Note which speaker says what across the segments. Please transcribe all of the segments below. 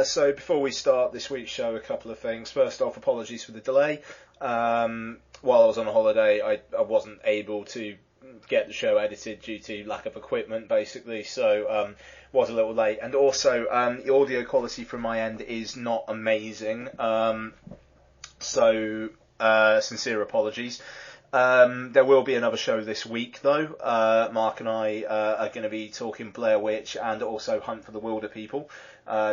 Speaker 1: So before we start this week's show, a couple of things. First off, apologies for the delay. While I was on holiday, I wasn't able to get the show edited due to lack of equipment, basically, so was a little late. And also, the audio quality from my end is not amazing, so sincere apologies. There will be another show this week, though. Mark and I are going to be talking Blair Witch and also Hunt for the Wilder People,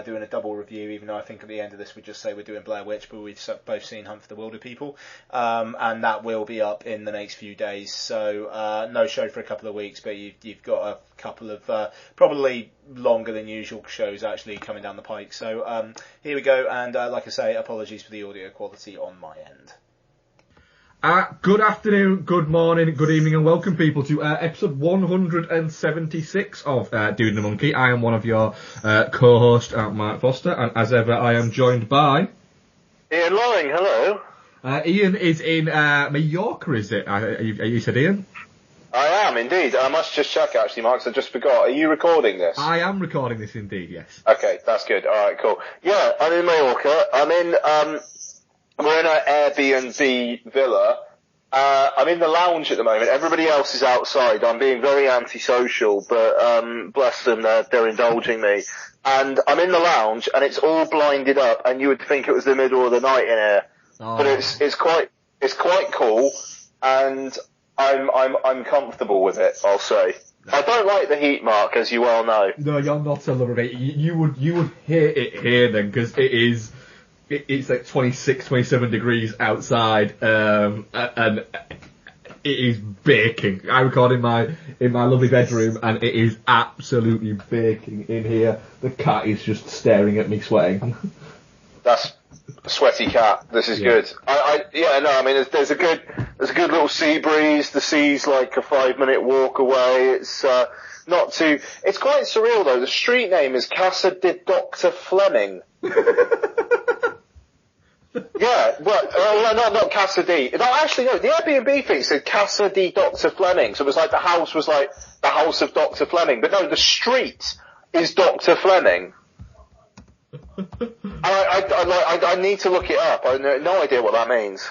Speaker 1: doing a double review, even though I think at the end of this we just say we're doing Blair Witch, but we've both seen Hunt for the Wilder People, and that will be up in the next few days. So no show for a couple of weeks, but you've got a couple of probably longer than usual shows actually coming down the pike. So here we go, and like I say, apologies for the audio quality on my end.
Speaker 2: Good afternoon, good morning, good evening, and welcome people to episode 176 of Dude and the Monkey. I am one of your co-hosts, Mark Foster, and as ever I am joined by...
Speaker 3: Ian Loring, hello.
Speaker 2: Ian is in Mallorca, is it? You said Ian?
Speaker 3: I am, indeed. I must just check, actually, Mark, 'cause I just forgot. Are you recording this?
Speaker 2: I am recording this, indeed, yes.
Speaker 3: Okay, that's good. Alright, cool. Yeah, I'm in Mallorca. We're in an Airbnb villa. I'm in the lounge at the moment. Everybody else is outside. I'm being very antisocial, but bless them, they're indulging me. And I'm in the lounge, and it's all blinded up, and you would think it was the middle of the night in here. Oh. But it's quite cool, and I'm comfortable with it, I'll say. I don't like the heat, Mark, as you well know.
Speaker 2: No, you're not a lover of it. You would hate it here then, because it's like 26, 27 degrees outside, and it is baking. I record in my lovely bedroom, and it is absolutely baking in here. The cat is just staring at me sweating.
Speaker 3: That's a sweaty cat. This is good. There's a good little sea breeze. The sea's like a 5-minute walk away. It's it's quite surreal though. The street name is Casa de Dr. Fleming. Yeah, well, not Casa di. No, actually, no, the Airbnb thing said Casa di Dr. Fleming, so it was like the house was like the house of Dr. Fleming, but no, the street is Dr. Fleming. I need to look it up. I have no idea what that means.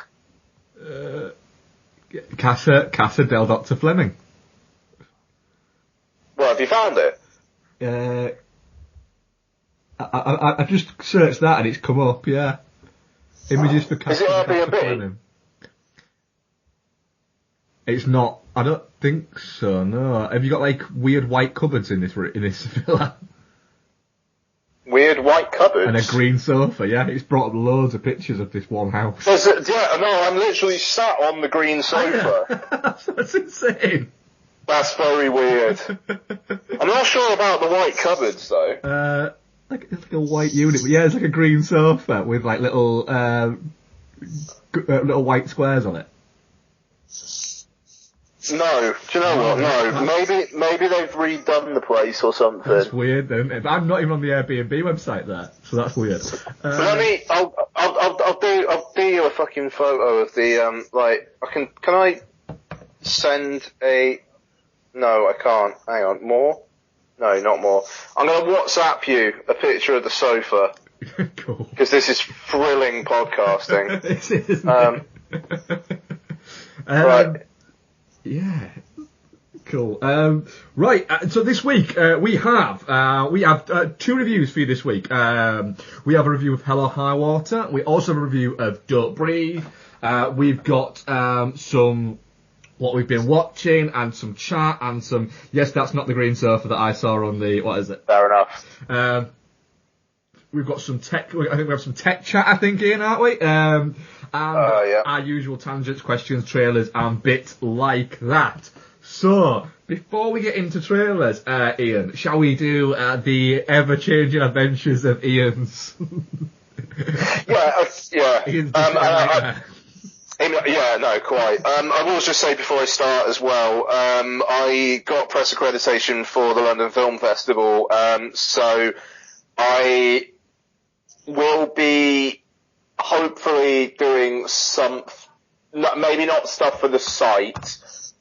Speaker 2: Casa del Dr. Fleming.
Speaker 3: Well, have you found it?
Speaker 2: I just searched that and it's come up, yeah. Images for Casa.
Speaker 3: Is it Airbnb?
Speaker 2: It's not. I don't think so. No. Have you got like weird white cupboards in this villa?
Speaker 3: Weird white cupboards.
Speaker 2: And a green sofa. Yeah, it's brought up loads of pictures of this one house.
Speaker 3: I'm literally sat on the green sofa.
Speaker 2: That's insane.
Speaker 3: That's very weird. I'm not sure about the white cupboards though.
Speaker 2: It's like a white unit, but yeah, it's like a green sofa with like little little white squares on it.
Speaker 3: No, do you know what? No, maybe they've redone the place or something.
Speaker 2: That's weird, then. But I'm not even on the Airbnb website there, so that's weird.
Speaker 3: I'll do you a fucking photo of the Can I send a? No, I can't. Hang on, more. No, not more. I'm going to WhatsApp you a picture of the sofa.
Speaker 2: Cool.
Speaker 3: Because this is thrilling podcasting.
Speaker 2: This is,
Speaker 3: right.
Speaker 2: Yeah. Cool. Right. So this week we have two reviews for you this week. We have a review of Hell or High Water. We also have a review of Don't Breathe. We've got some what we've been watching and some chat and some. Yes, that's not the green sofa that I saw on the. What is it?
Speaker 3: Fair enough.
Speaker 2: We've got some tech. I think we have some tech chat. I think, Ian, aren't we? And
Speaker 3: yeah.
Speaker 2: Our usual tangents, questions, trailers, and bits like that. So, before we get into trailers, Ian, shall we do the ever-changing adventures of Ian's?
Speaker 3: Yeah.
Speaker 2: Ian's
Speaker 3: yeah, no, quite. I will just say before I start as well, I got press accreditation for the London Film Festival, so I will be hopefully doing some, maybe not stuff for the site,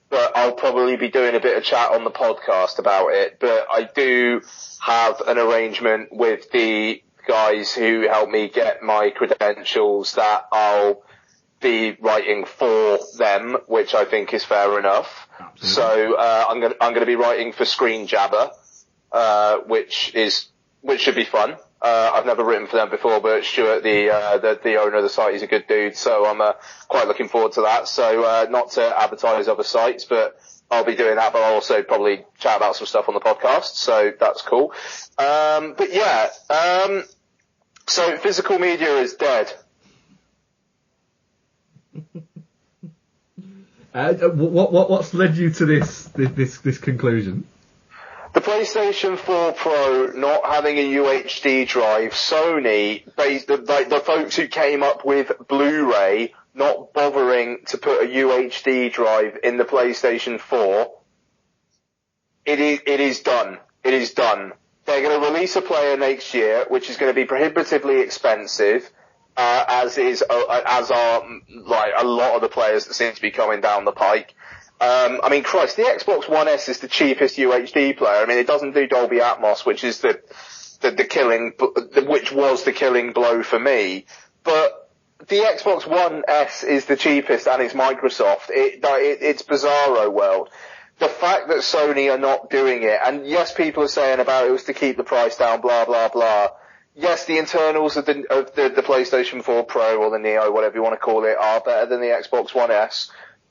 Speaker 3: but I'll probably be doing a bit of chat on the podcast about it. But I do have an arrangement with the guys who help me get my credentials that I'll be writing for them, which I think is fair enough. Absolutely. So I'm going to be writing for Screen Jabber, which should be fun. I've never written for them before, but Stuart, the owner of the site, is a good dude, so I'm quite looking forward to that. So not to advertise other sites, but I'll be doing that, but I'll also probably chat about some stuff on the podcast, so that's cool. But yeah, so physical media is dead.
Speaker 2: What's led you to this conclusion?
Speaker 3: The PlayStation 4 Pro not having a UHD drive, Sony, the folks who came up with Blu-ray not bothering to put a UHD drive in the PlayStation 4, it is done. It is done. They're going to release a player next year, which is going to be prohibitively expensive, as are like a lot of the players that seem to be coming down the pike. I mean, Christ, the Xbox One S is the cheapest UHD player. I mean, it doesn't do Dolby Atmos, which is which was the killing blow for me. But the Xbox One S is the cheapest, and it's Microsoft. It's Bizarro World. The fact that Sony are not doing it, and yes, people are saying about it was to keep the price down, blah blah blah. Yes, the internals of the PlayStation 4 Pro or the Neo, whatever you want to call it, are better than the Xbox One S.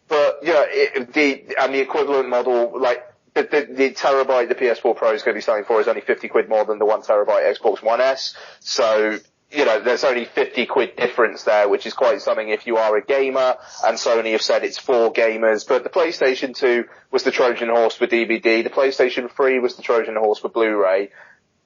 Speaker 3: But yeah, the equivalent model, like the terabyte the PS4 Pro is going to be selling for is only 50 quid more than the 1 terabyte Xbox One S. So, there's only 50 quid difference there, which is quite something if you are a gamer, and Sony have said it's for gamers. But the PlayStation 2 was the Trojan horse for DVD, the PlayStation 3 was the Trojan horse for Blu-ray.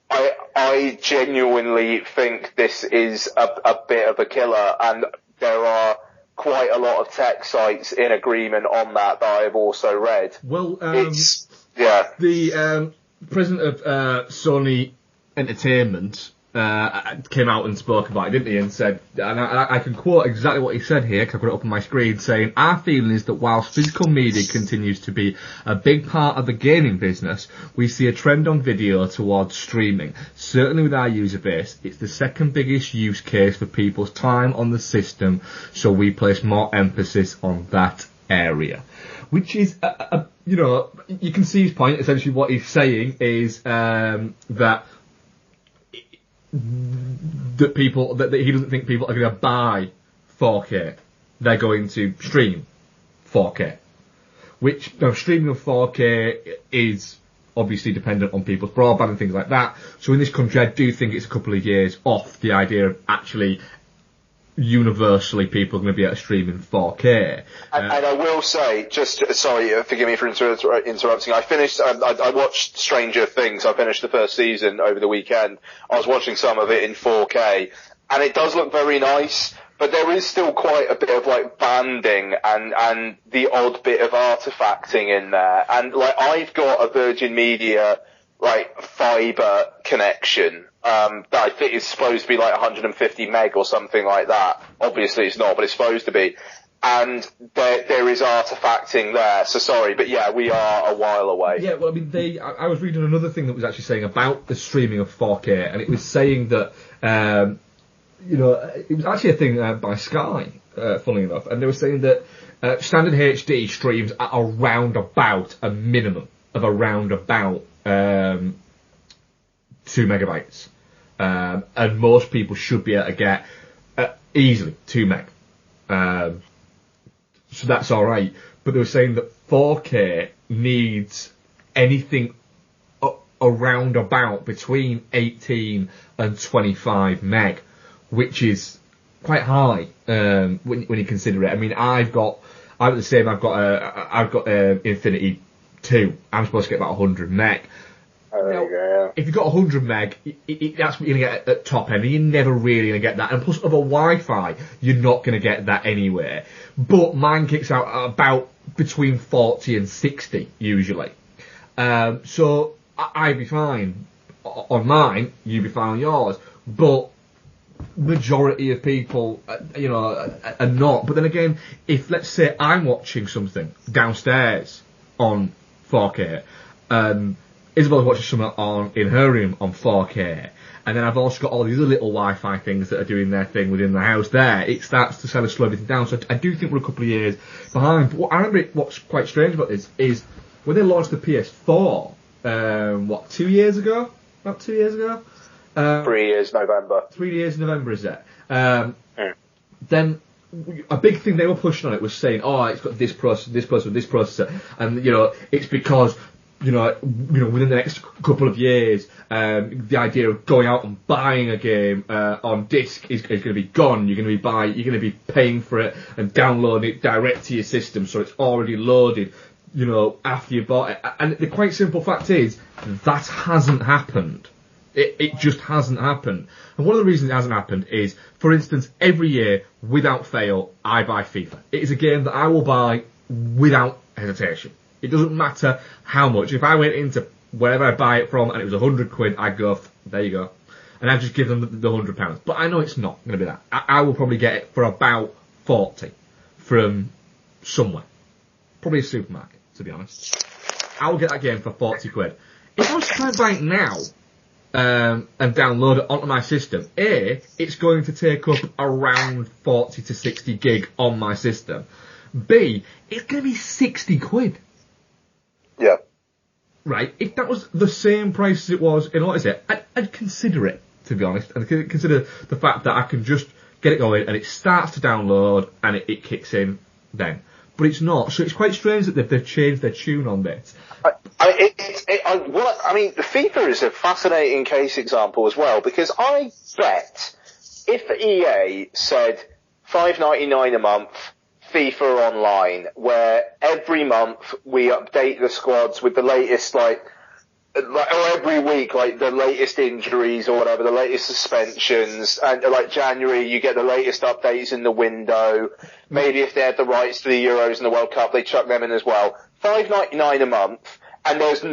Speaker 3: I genuinely think this is a bit of a killer, and there are quite a lot of tech sites in agreement on that I've also read.
Speaker 2: Well, the president of Sony Entertainment came out and spoke about it, didn't he? And said, and I can quote exactly what he said here, because I've got it up on my screen, saying, "Our feeling is that whilst physical media continues to be a big part of the gaming business, we see a trend on video towards streaming. Certainly with our user base, it's the second biggest use case for people's time on the system, so we place more emphasis on that area." Which is, you can see his point. Essentially what he's saying is that people, that he doesn't think people are going to buy 4K. They're going to stream 4K. Which, streaming of 4K is obviously dependent on people's broadband and things like that. So in this country, I do think it's a couple of years off the idea of actually universally people are going to be able to stream in 4K.
Speaker 3: And I will say, sorry, forgive me for interrupting. I watched Stranger Things. I finished the first season over the weekend. I was watching some of it in 4K, and it does look very nice, but there is still quite a bit of like banding and the odd bit of artifacting in there. And like, I've got a Virgin Media fiber connection that I think is supposed to be like 150 meg or something like that. Obviously it's not, but it's supposed to be. And there is artifacting there. So sorry, but yeah, we are a while away.
Speaker 2: Yeah, well, I mean, I was reading another thing that was actually saying about the streaming of 4K, and it was saying that, it was actually a thing by Sky, funnily enough, and they were saying that standard HD streams at around about a minimum of around about 2 megabytes. And most people should be able to get easily 2 meg. So that's alright. But they were saying that 4K needs anything around about between 18 and 25 meg, which is quite high when you consider it. I mean, I'm the same. I've got Infinity 2. I'm supposed to get about 100 meg.
Speaker 3: There you go, yeah.
Speaker 2: If you've got 100 meg, that's what you're going to get at top end, and you're never really going to get that. And plus, over Wi-Fi, you're not going to get that anywhere. But mine kicks out at about between 40 and 60, usually. So, I'd be fine on mine, you'd be fine on yours. But majority of people, are not. But then again, if, let's say, I'm watching something downstairs on 4K, Isabel's watching something in her room on 4K, and then I've also got all these other little Wi-Fi things that are doing their thing within the house there. It starts to kind of slow everything down, so I do think we're a couple of years behind. But I remember what's quite strange about this is when they launched the PS4, 2 years ago? About 2 years ago?
Speaker 3: 3 years November.
Speaker 2: 3 years November, is it? Then a big thing they were pushing on it was saying, oh, it's got this processor, and, it's because within the next couple of years, the idea of going out and buying a game on disc is going to be gone. You're going to be paying for it and downloading it direct to your system, so it's already loaded, after you bought it. And the quite simple fact is that hasn't happened. It just hasn't happened. And one of the reasons it hasn't happened is, for instance, every year, without fail, I buy FIFA. It is a game that I will buy without hesitation. It doesn't matter how much. If I went into wherever I buy it from and it was £100, I'd go, there you go. And I'd just give them the £100. But I know it's not going to be that. I will probably get it for about 40 from somewhere. Probably a supermarket, to be honest. I will get that game for £40. If I was to try and buy it now, and download it onto my system, it's going to take up around 40 to 60 gig on my system. B, it's going to be £60.
Speaker 3: Yeah.
Speaker 2: Right, if that was the same price as it was in Odyssey, I'd consider it, to be honest. I'd consider the fact that I can just get it going and it starts to download and it kicks in then. But it's not, so it's quite strange that they've changed their tune on this.
Speaker 3: FIFA is a fascinating case example as well, because I bet if EA said $5.99 a month, FIFA Online, where every month we update the squads with the latest, or every week, the latest injuries or whatever, the latest suspensions, and January you get the latest updates in the window. Maybe if they had the rights to the Euros and the World Cup, they chuck them in as well. $5.99 a month, and there's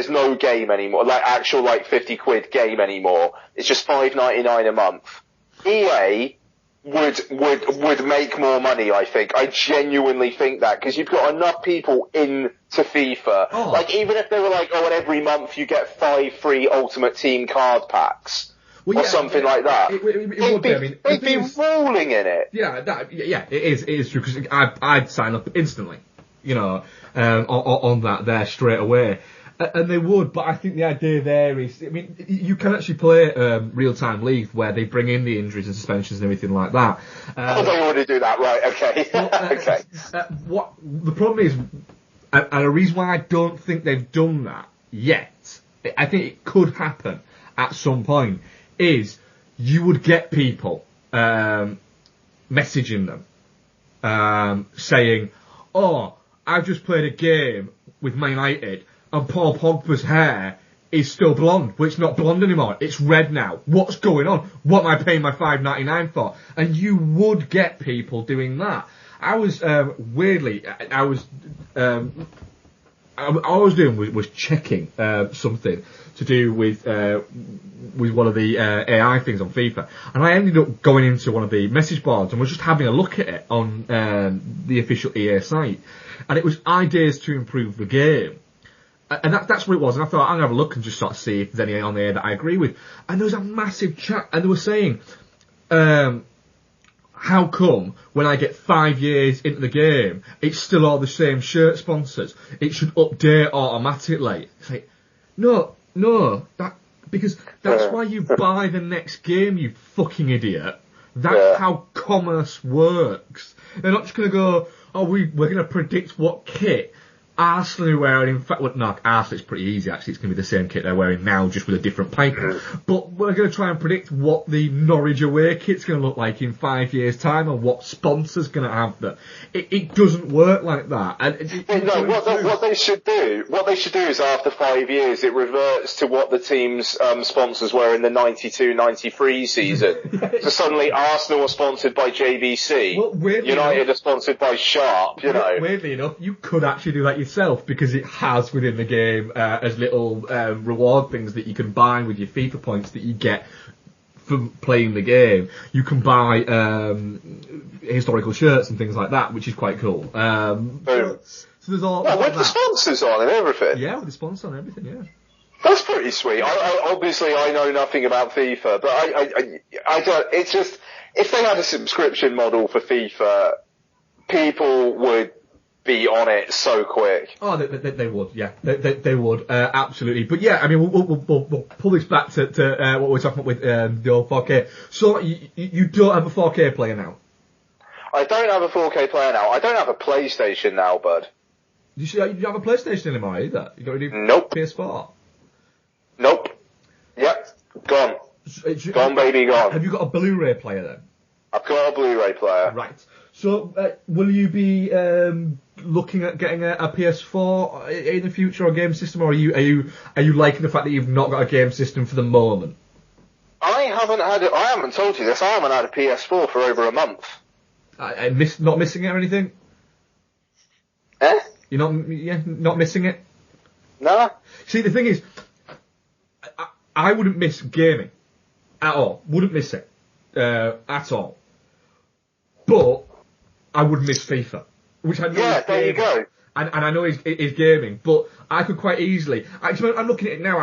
Speaker 3: no game anymore, actual £50 game anymore. It's just $5.99 a month. EA would make more money, I think. I genuinely think that, because you've got enough people into FIFA.
Speaker 2: Oh.
Speaker 3: Even if they were and every month you get 5 free Ultimate Team card packs. Or something like that. They'd be rolling in it.
Speaker 2: Yeah, it is true, because I'd sign up instantly, on that there straight away. And they would, but I think the idea there is, you can actually play real-time league where they bring in the injuries and suspensions and everything like that.
Speaker 3: They already do that, right? Okay. Okay.
Speaker 2: What the problem is, and a reason why I don't think they've done that yet, I think it could happen at some point, is you would get people messaging them saying, "Oh, I've just played a game with Man United, and Paul Pogba's hair is still blonde, but it's not blonde anymore. It's red now. What's going on? What am I paying my $5.99 for?" And you would get people doing that. I was weirdly, all I was doing was checking something to do with one of the AI things on FIFA, and I ended up going into one of the message boards and was just having a look at it on the official EA site, and it was ideas to improve the game. And that's what it was, and I thought, I'm going to have a look and just sort of see if there's any on there that I agree with. And there was a massive chat, and they were saying, how come when I get 5 years into the game, it's still all the same shirt sponsors? It should update automatically. It's like, no, because that's why you buy the next game, you fucking idiot. That's how commerce works. They're not just going to go, oh, we're going to predict what kit Arsenal are wearing. In fact, Arsenal is pretty easy actually. It's going to be the same kit they're wearing now, just with a different paper. But we're going to try and predict what the Norwich away kit's going to look like in 5 years' time, and what sponsor's going to have that. It doesn't work like that. And
Speaker 3: what they should do is after 5 years, it reverts to what the team's sponsors were in the 92-93 season. So suddenly Arsenal are sponsored by JVC.
Speaker 2: Well,
Speaker 3: United are sponsored by Sharp.
Speaker 2: Weirdly enough, you could actually do that yourself, because it has within the game as little reward things that you can buy with your FIFA points that you get for playing the game. You can buy historical shirts and things like that, which is quite cool. So there's all
Speaker 3: with the sponsors on and everything.
Speaker 2: Yeah, with the sponsor on everything. Yeah.
Speaker 3: That's pretty sweet. Obviously, I know nothing about FIFA, but I don't. It's just if they had a subscription model for FIFA, people would be on it so quick.
Speaker 2: Oh, they would. Yeah, they would absolutely. But yeah, I mean, we'll pull this back to what we're talking about with the old 4K. So you don't have a 4K player now?
Speaker 3: I don't have a 4K player now. I don't have a PlayStation now, bud.
Speaker 2: You don't have a PlayStation anymore either? You got a new
Speaker 3: Nope.
Speaker 2: PS4?
Speaker 3: Nope. Yep. Gone. Gone, baby, gone.
Speaker 2: Have you got a Blu-ray player then?
Speaker 3: I've got a Blu-ray player.
Speaker 2: Right. So, will you be looking at getting a PS4 in the future or a game system, or are you liking the fact that you've not got a game system for the moment?
Speaker 3: I haven't told you this. I haven't had a PS4 for over a month.
Speaker 2: Not missing it or anything?
Speaker 3: Eh?
Speaker 2: You're not missing it?
Speaker 3: Nah.
Speaker 2: See, the thing is, I wouldn't miss gaming at all. Wouldn't miss it at all. But I would miss FIFA, which I know is
Speaker 3: there you go.
Speaker 2: And I know is gaming, but I could quite easily. Actually, I'm looking at it now.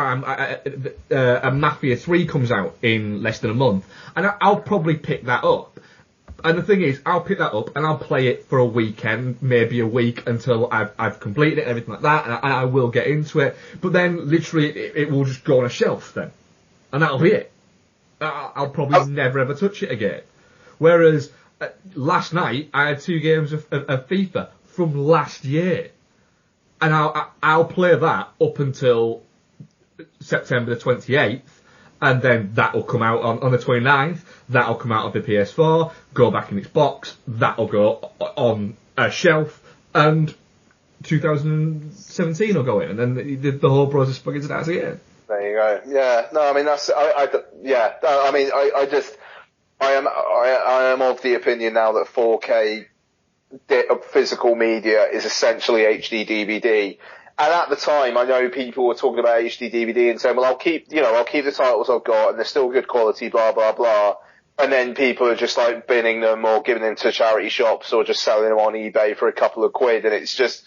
Speaker 2: A Mafia 3 comes out in less than a month, and I'll probably pick that up. And the thing is, I'll pick that up and I'll play it for a weekend, maybe a week, until I've completed it and everything like that, and I will get into it. But then, literally, it will just go on a shelf then. And that'll be it. I'll probably never ever touch it again. Whereas, last night, I had 2 games of FIFA from last year. And I'll play that up until September the 28th. And then that'll come out on the 29th, that'll come out of the PS4, go back in its box, that'll go on a shelf, and 2017 will go in, and then the whole process fucking starts again.
Speaker 3: There you go. Yeah, no, I mean, I am of the opinion now that 4K physical media is essentially HD DVD. And at the time, I know people were talking about HD DVD and saying, well, I'll keep the titles I've got and they're still good quality, blah, blah, blah. And then people are just like binning them or giving them to charity shops or just selling them on eBay for a couple of quid. And it's just,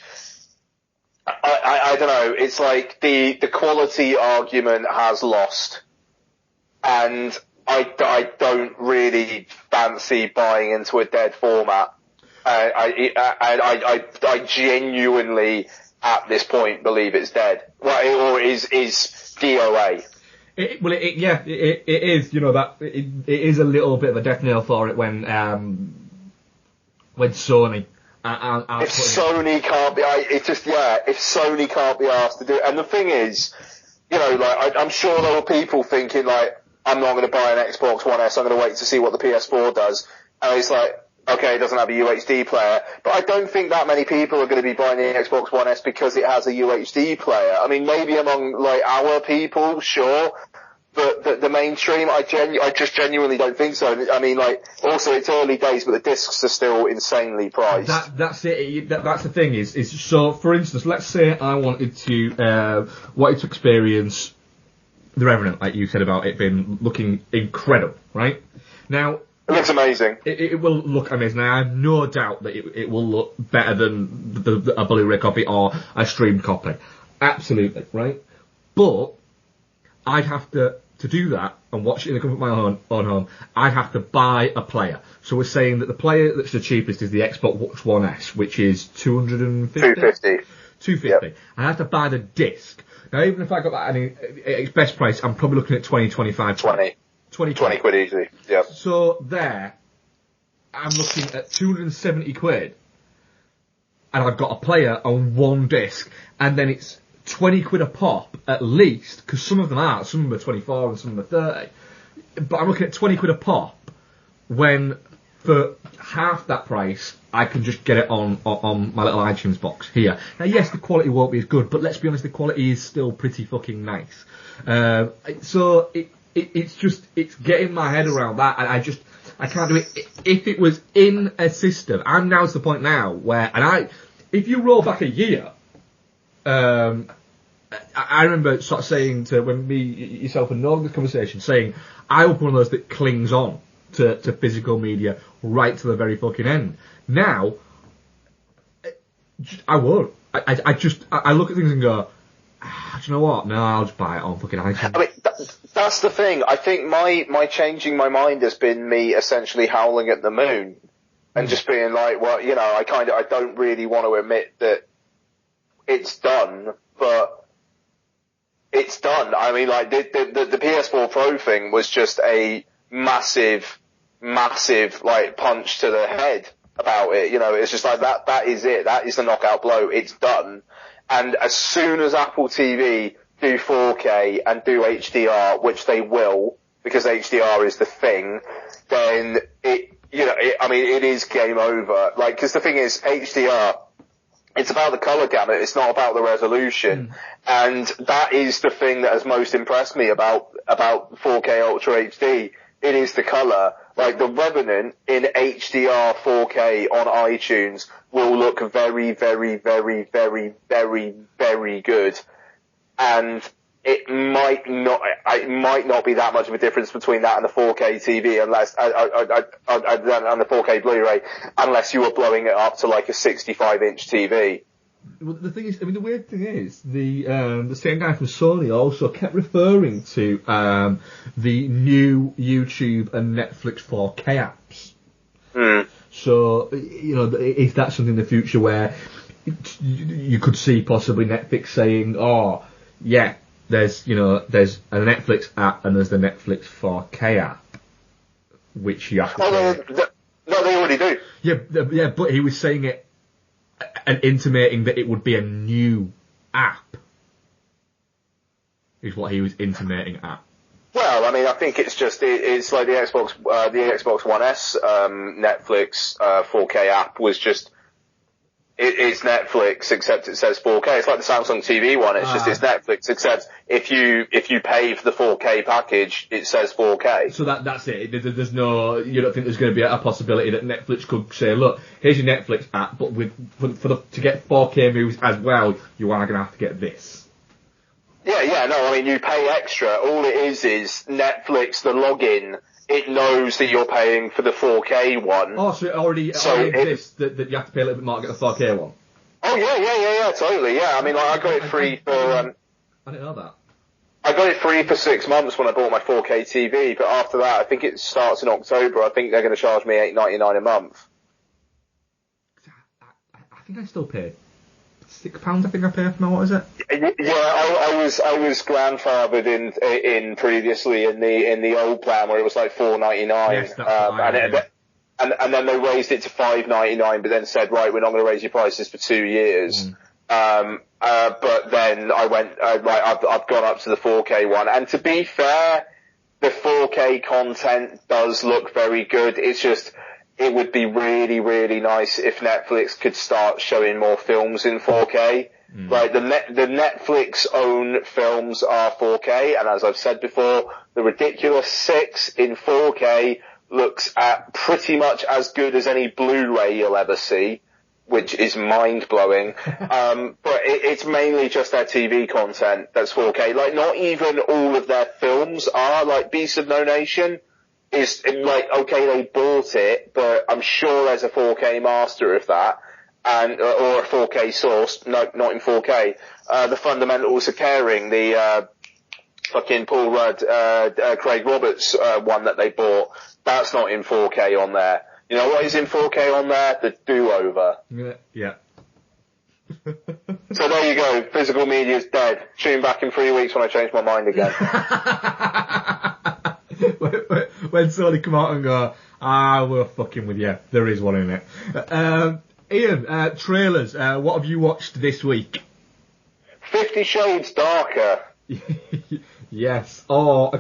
Speaker 3: I don't know. It's like the quality argument has lost. And I don't really fancy buying into a dead format. I genuinely, at this point, believe it's dead. Well, or is DOA.
Speaker 2: It is. You know, that it is a little bit of a death knell for it when Sony.
Speaker 3: If Sony can't be, if Sony can't be asked to do it, and the thing is, you know, like I'm sure there were people thinking like, I'm not going to buy an Xbox One S. I'm going to wait to see what the PS4 does, and it's like, okay, it doesn't have a UHD player, but I don't think that many people are going to be buying the Xbox One S because it has a UHD player. I mean, maybe among, like, our people, sure, but the mainstream, I just genuinely don't think so. I mean, like, also it's early days, but the discs are still insanely priced.
Speaker 2: That's it. That's the thing is so, for instance, let's say I wanted to experience The Revenant, like you said about it being looking incredible, right? Now,
Speaker 3: it looks amazing.
Speaker 2: It will look amazing. I have no doubt that it will look better than a Blu-ray copy or a streamed copy. Absolutely, right? But I'd have to do that and watch it in the comfort of my own home, I'd have to buy a player. So we're saying that the player that's the cheapest is the Xbox One S, which is $250. $250. Yep. I have to buy the disc. Now, even if I got that at its best price, I'm probably looking at 20 quid
Speaker 3: easily, yeah.
Speaker 2: So there, I'm looking at 270 quid, and I've got a player on one disc, and then it's 20 quid a pop, at least, because some of them are 24 and some of them are 30, but I'm looking at 20 quid a pop, when for half that price, I can just get it on my little iTunes box here. Now, yes, the quality won't be as good, but let's be honest, the quality is still pretty fucking nice. So it's getting my head around that, and I can't do it. If it was in a system, I'm now to the point now where, if you roll back a year, I remember sort of saying to when me, yourself, and Nolan had this conversation, saying I was one of those that clings on to physical media right to the very fucking end. Now, I won't. I look at things and go, do you know what? No, I'll just buy it on fucking iTunes.
Speaker 3: I mean, that's the thing. I think my changing my mind has been me essentially howling at the moon and just being like, well, you know, I don't really want to admit that it's done, but it's done. I mean, like, the PS4 Pro thing was just a massive, like, punch to the head about it. You know, it's just like, that is it. That is the knockout blow. It's done. And as soon as Apple TV do 4K and do HDR, which they will, because HDR is the thing, then it is game over. Like, cause the thing is, HDR, it's about the colour gamut, it's not about the resolution. And that is the thing that has most impressed me about 4K Ultra HD. It is the colour. Like, The Revenant in HDR 4K on iTunes will look very, very, very, very, very, very good. And it might not be that much of a difference between that and the 4K TV unless, and the 4K Blu-ray, unless you were blowing it up to like a 65-inch TV.
Speaker 2: Well, the thing is, I mean, the weird thing is, the same guy from Sony also kept referring to the new YouTube and Netflix 4K apps. So, you know, is that something in the future where you could see possibly Netflix saying, oh, yeah, there's a Netflix app and there's the Netflix 4K app, which you have to pay.
Speaker 3: No, they already do.
Speaker 2: Yeah, but he was saying it and intimating that it would be a new app, is what he was intimating at.
Speaker 3: Well, I mean, I think it's just, it's like the Xbox One S, Netflix, 4K app was just, it's Netflix, except it says 4K. It's like the Samsung TV one, it's Netflix, except if you pay for the 4K package, it says 4K.
Speaker 2: So that's it. There's no, you don't think there's going to be a possibility that Netflix could say, look, here's your Netflix app, but to get 4K movies as well, you are going to have to get this.
Speaker 3: Yeah, no, I mean, you pay extra. All it is Netflix, the login, it knows that you're paying for the 4K one.
Speaker 2: Oh, so it already exists that you have to pay a little bit more to get the 4K one?
Speaker 3: Oh, yeah, totally, yeah. I mean, like, I got it free for,
Speaker 2: I didn't know that.
Speaker 3: I got it free for 6 months when I bought my 4K TV, but after that, I think it starts in October. I think they're going to charge me $8.99 a month.
Speaker 2: I think I still pay £6, I think I pay for now, what is it?
Speaker 3: Yeah, I was grandfathered in previously in the old plan where it was like $4.99.
Speaker 2: Yes, that's
Speaker 3: and then they raised it to $5.99, but then said, right, we're not going to raise your prices for 2 years. But then I went, I've gone up to the 4K one. And to be fair, the 4K content does look very good. It's just, it would be really, really nice if Netflix could start showing more films in 4K. Like, the Netflix own films are 4K, and as I've said before, the Ridiculous 6 in 4K looks at pretty much as good as any Blu-ray you'll ever see, which is mind-blowing. But it's mainly just their TV content that's 4K. Like, not even all of their films are, like Beasts of No Nation is, like, okay, they bought it, but I'm sure there's a 4K master of that, and, or a 4K source. No, not in 4K. The Fundamentals of Caring, the, fucking Paul Rudd, Craig Roberts, one that they bought, that's not in 4K on there. You know what is in 4K on there? The Do-Over.
Speaker 2: Yeah.
Speaker 3: So there you go. Physical media's dead. Tune back in 3 weeks when I change my mind again.
Speaker 2: When Sony come out and go, we're fucking with you. There is one in it. Ian, trailers. What have you watched this week?
Speaker 3: 50 Shades Darker.
Speaker 2: Yes. Oh,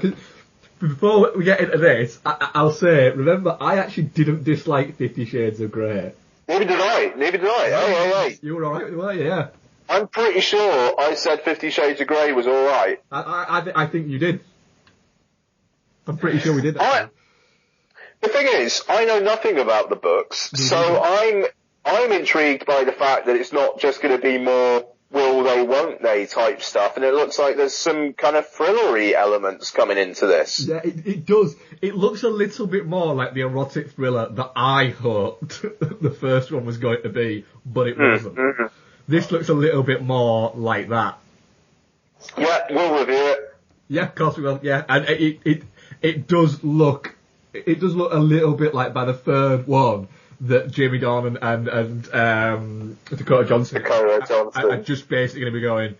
Speaker 2: before we get into this, I'll say, remember, I actually didn't dislike 50 Shades of Grey.
Speaker 3: Neither did I. Hey.
Speaker 2: You were alright, weren't you? Yeah.
Speaker 3: I'm pretty sure I said 50 Shades of Grey was alright.
Speaker 2: I think you did. I'm pretty sure we did that.
Speaker 3: The thing is, I know nothing about the books, so I'm intrigued by the fact that it's not just going to be more will they, won't they type stuff, and it looks like there's some kind of thrillery elements coming into this.
Speaker 2: Yeah, it does. It looks a little bit more like the erotic thriller that I hoped the first one was going to be, but it wasn't.
Speaker 3: Mm-hmm.
Speaker 2: This looks a little bit more like that.
Speaker 3: Yeah, we'll review it.
Speaker 2: Yeah, of course we will. Yeah, and it does look a little bit like by the third one that Jamie Dornan and Dakota Johnson are just basically going to be going,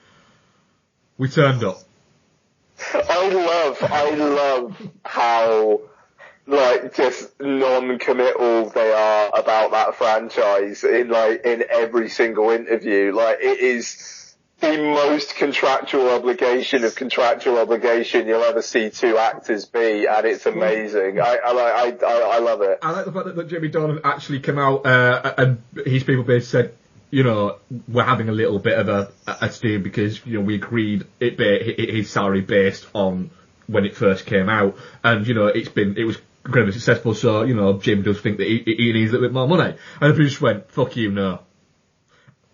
Speaker 2: we turned up.
Speaker 3: I love how, like, just non-committal they are about that franchise in every single interview. Like, it is the most contractual obligation of contractual obligation you'll ever see two actors be, and it's amazing. I love it.
Speaker 2: I like the fact that Jamie Dornan actually came out and his people basically said, you know, we're having a little bit of a steam because, you know, we agreed his salary based on when it first came out, and, you know, it was incredibly successful, so, you know, Jamie does think that he needs a little bit more money. And the producer went, fuck you, no.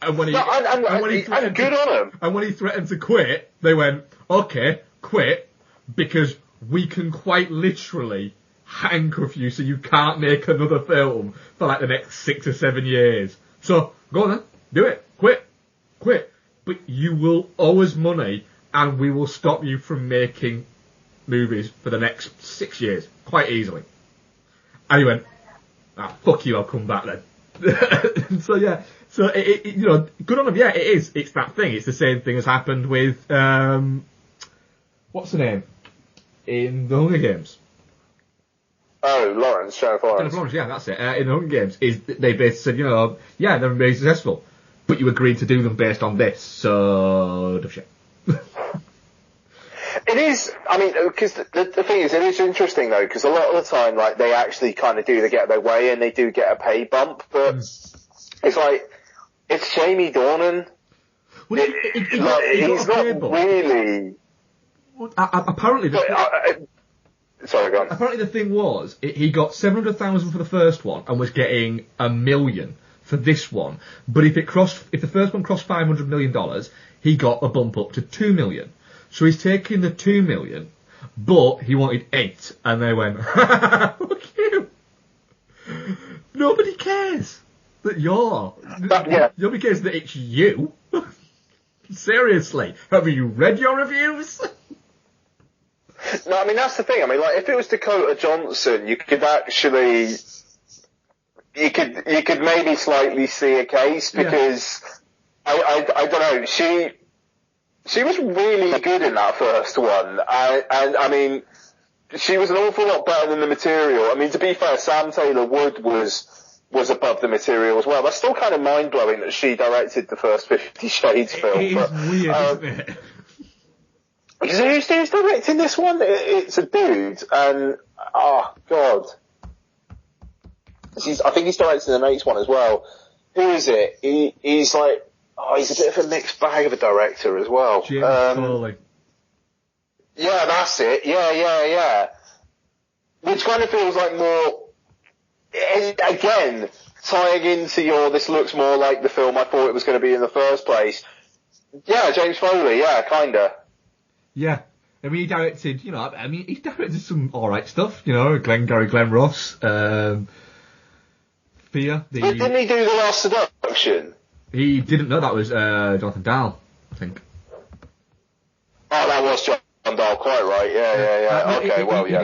Speaker 2: And when he
Speaker 3: good on him.
Speaker 2: And when he threatened to quit, they went, okay, quit, because we can quite literally handcuff you so you can't make another film for like the next 6 or 7 years. So, go on then, do it, quit. But you will owe us money and we will stop you from making movies for the next 6 years, quite easily. And he went, fuck you, I'll come back then. So yeah. So, you know, good on him, yeah, it is. It's that thing. It's the same thing as happened with, what's the name? In the Hunger Games.
Speaker 3: Oh, Jennifer Lawrence.
Speaker 2: Yeah, that's it. In the Hunger Games, they basically said, you know, yeah, they're very successful, but you agreed to do them based on this, so, tough shit.
Speaker 3: It is, I mean, because the thing is, it is interesting though, because a lot of the time, like, they actually kind of do get their way and they do get a pay bump, but it's like, it's Jamie Dornan.
Speaker 2: Well,
Speaker 3: he's not really.
Speaker 2: Apparently,
Speaker 3: sorry, go on.
Speaker 2: Apparently, the thing was he got 700,000 for the first one and was getting $1 million for this one. But if the first one crossed $500 million, he got a bump up to $2 million. So he's taking the $2 million, but he wanted 8, and they went, fuck you. Nobody cares that nobody cares that it's you. Seriously, have you read your reviews?
Speaker 3: No, I mean, that's the thing. I mean, like, if it was Dakota Johnson, you could actually, you could maybe slightly see a case, because I don't know, she was really good in that first one, and I mean, she was an awful lot better than the material. I mean, to be fair, Sam Taylor Wood was above the material as well. That's still kind of mind-blowing that she directed the first 50 Shades film.
Speaker 2: It is weird, isn't it?
Speaker 3: Because who's directing this one? It's a dude, and, oh, God. I think he's directing the next one as well. Who is it? He's like, he's a bit of a mixed bag of a director as well.
Speaker 2: James Foley.
Speaker 3: Yeah, that's it. Yeah. Which kind of feels like more, again, tying into this looks more like the film I thought it was going to be in the first place. Yeah, James Foley, yeah, kinda.
Speaker 2: Yeah. I mean, he directed some alright stuff, you know, Glenn Ross, Fear.
Speaker 3: Didn't he do The Last Seduction?
Speaker 2: He didn't know that was, Jonathan Dahl, I think.
Speaker 3: Oh, that was John Dahl, quite right, yeah.
Speaker 2: He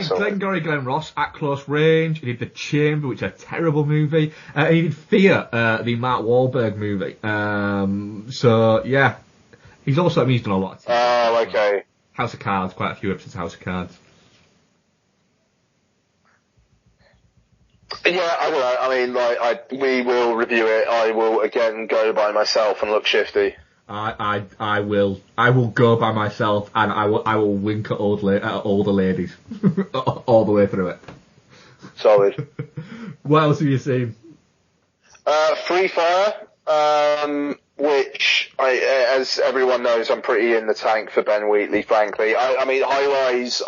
Speaker 2: did Glenn Ross, At Close Range, he did The Chamber, which is a terrible movie, and he did Fear, the Mark Wahlberg movie. So, yeah. He's also, he's done a lot of TV.
Speaker 3: Oh, okay.
Speaker 2: House of Cards, quite a few episodes of House of Cards.
Speaker 3: Yeah, I don't know. I mean, we will review it. I will again go by myself and look shifty.
Speaker 2: I will go by myself, and I will wink at all the ladies all the way through it.
Speaker 3: Solid.
Speaker 2: What else have you seen?
Speaker 3: Free Fire, which as everyone knows, I'm pretty in the tank for Ben Wheatley. Frankly, I mean, High Rise,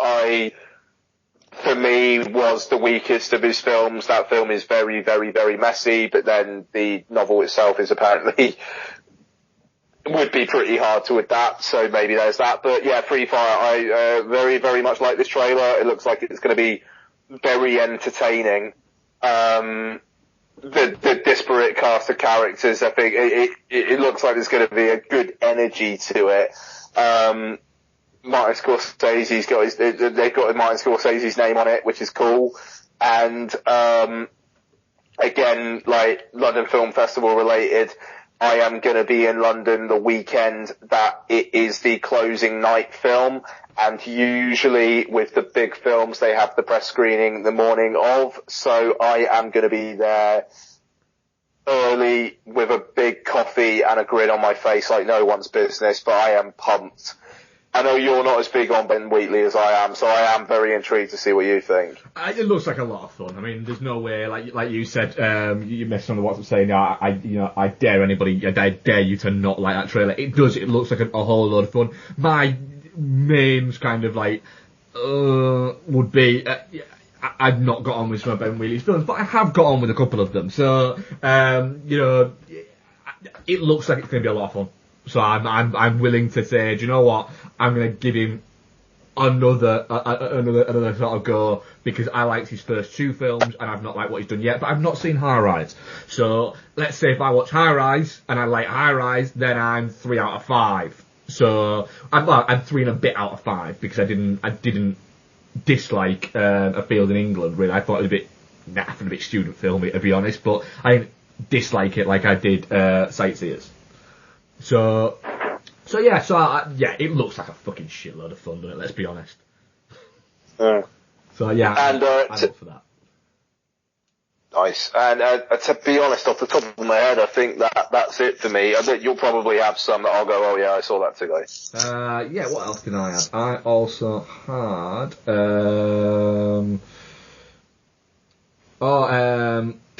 Speaker 3: for me, was the weakest of his films. That film is very, very, very messy, but then the novel itself is apparently would be pretty hard to adapt, so maybe there's that. But yeah, Free Fire, I very, very much like this trailer. It looks like it's going to be very entertaining. The disparate cast of characters, I think it looks like there's going to be a good energy to it. Martin Scorsese's they've got Martin Scorsese's name on it, which is cool. And, again, like London Film Festival related, I am going to be in London the weekend that it is the closing night film, and usually with the big films they have the press screening the morning of, so I am going to be there early with a big coffee and a grin on my face like no one's business, but I am pumped. I know you're not as big on Ben Wheatley as I am, so I am very intrigued to see what you think.
Speaker 2: It looks like a lot of fun. I mean, there's no way, like you said, you mentioned on the WhatsApp saying, I dare anybody, I dare you to not like that trailer. It looks like a whole lot of fun. My main kind of would be, I've not got on with some of Ben Wheatley's films, but I have got on with a couple of them. So, it looks like it's going to be a lot of fun. So I'm willing to say, do you know what? I'm going to give him another sort of go, because I liked his first two films and I've not liked what he's done yet, but I've not seen High Rise. So let's say if I watch High Rise and I like High Rise, then I'm 3 out of 5. So I'm 3 and a bit out of 5, because I didn't dislike A Field in England. Really, I thought it was a bit student filmy, to be honest, but I didn't dislike it like I did Sightseers. So it looks like a fucking shitload of fun, doesn't it? Let's be honest. So yeah,
Speaker 3: and
Speaker 2: I'm up for that.
Speaker 3: Nice. And to be honest, off the top of my head, I think that's it for me. I bet you'll probably have some that I'll go, oh yeah, I saw that today.
Speaker 2: Yeah. What else did I have? I also had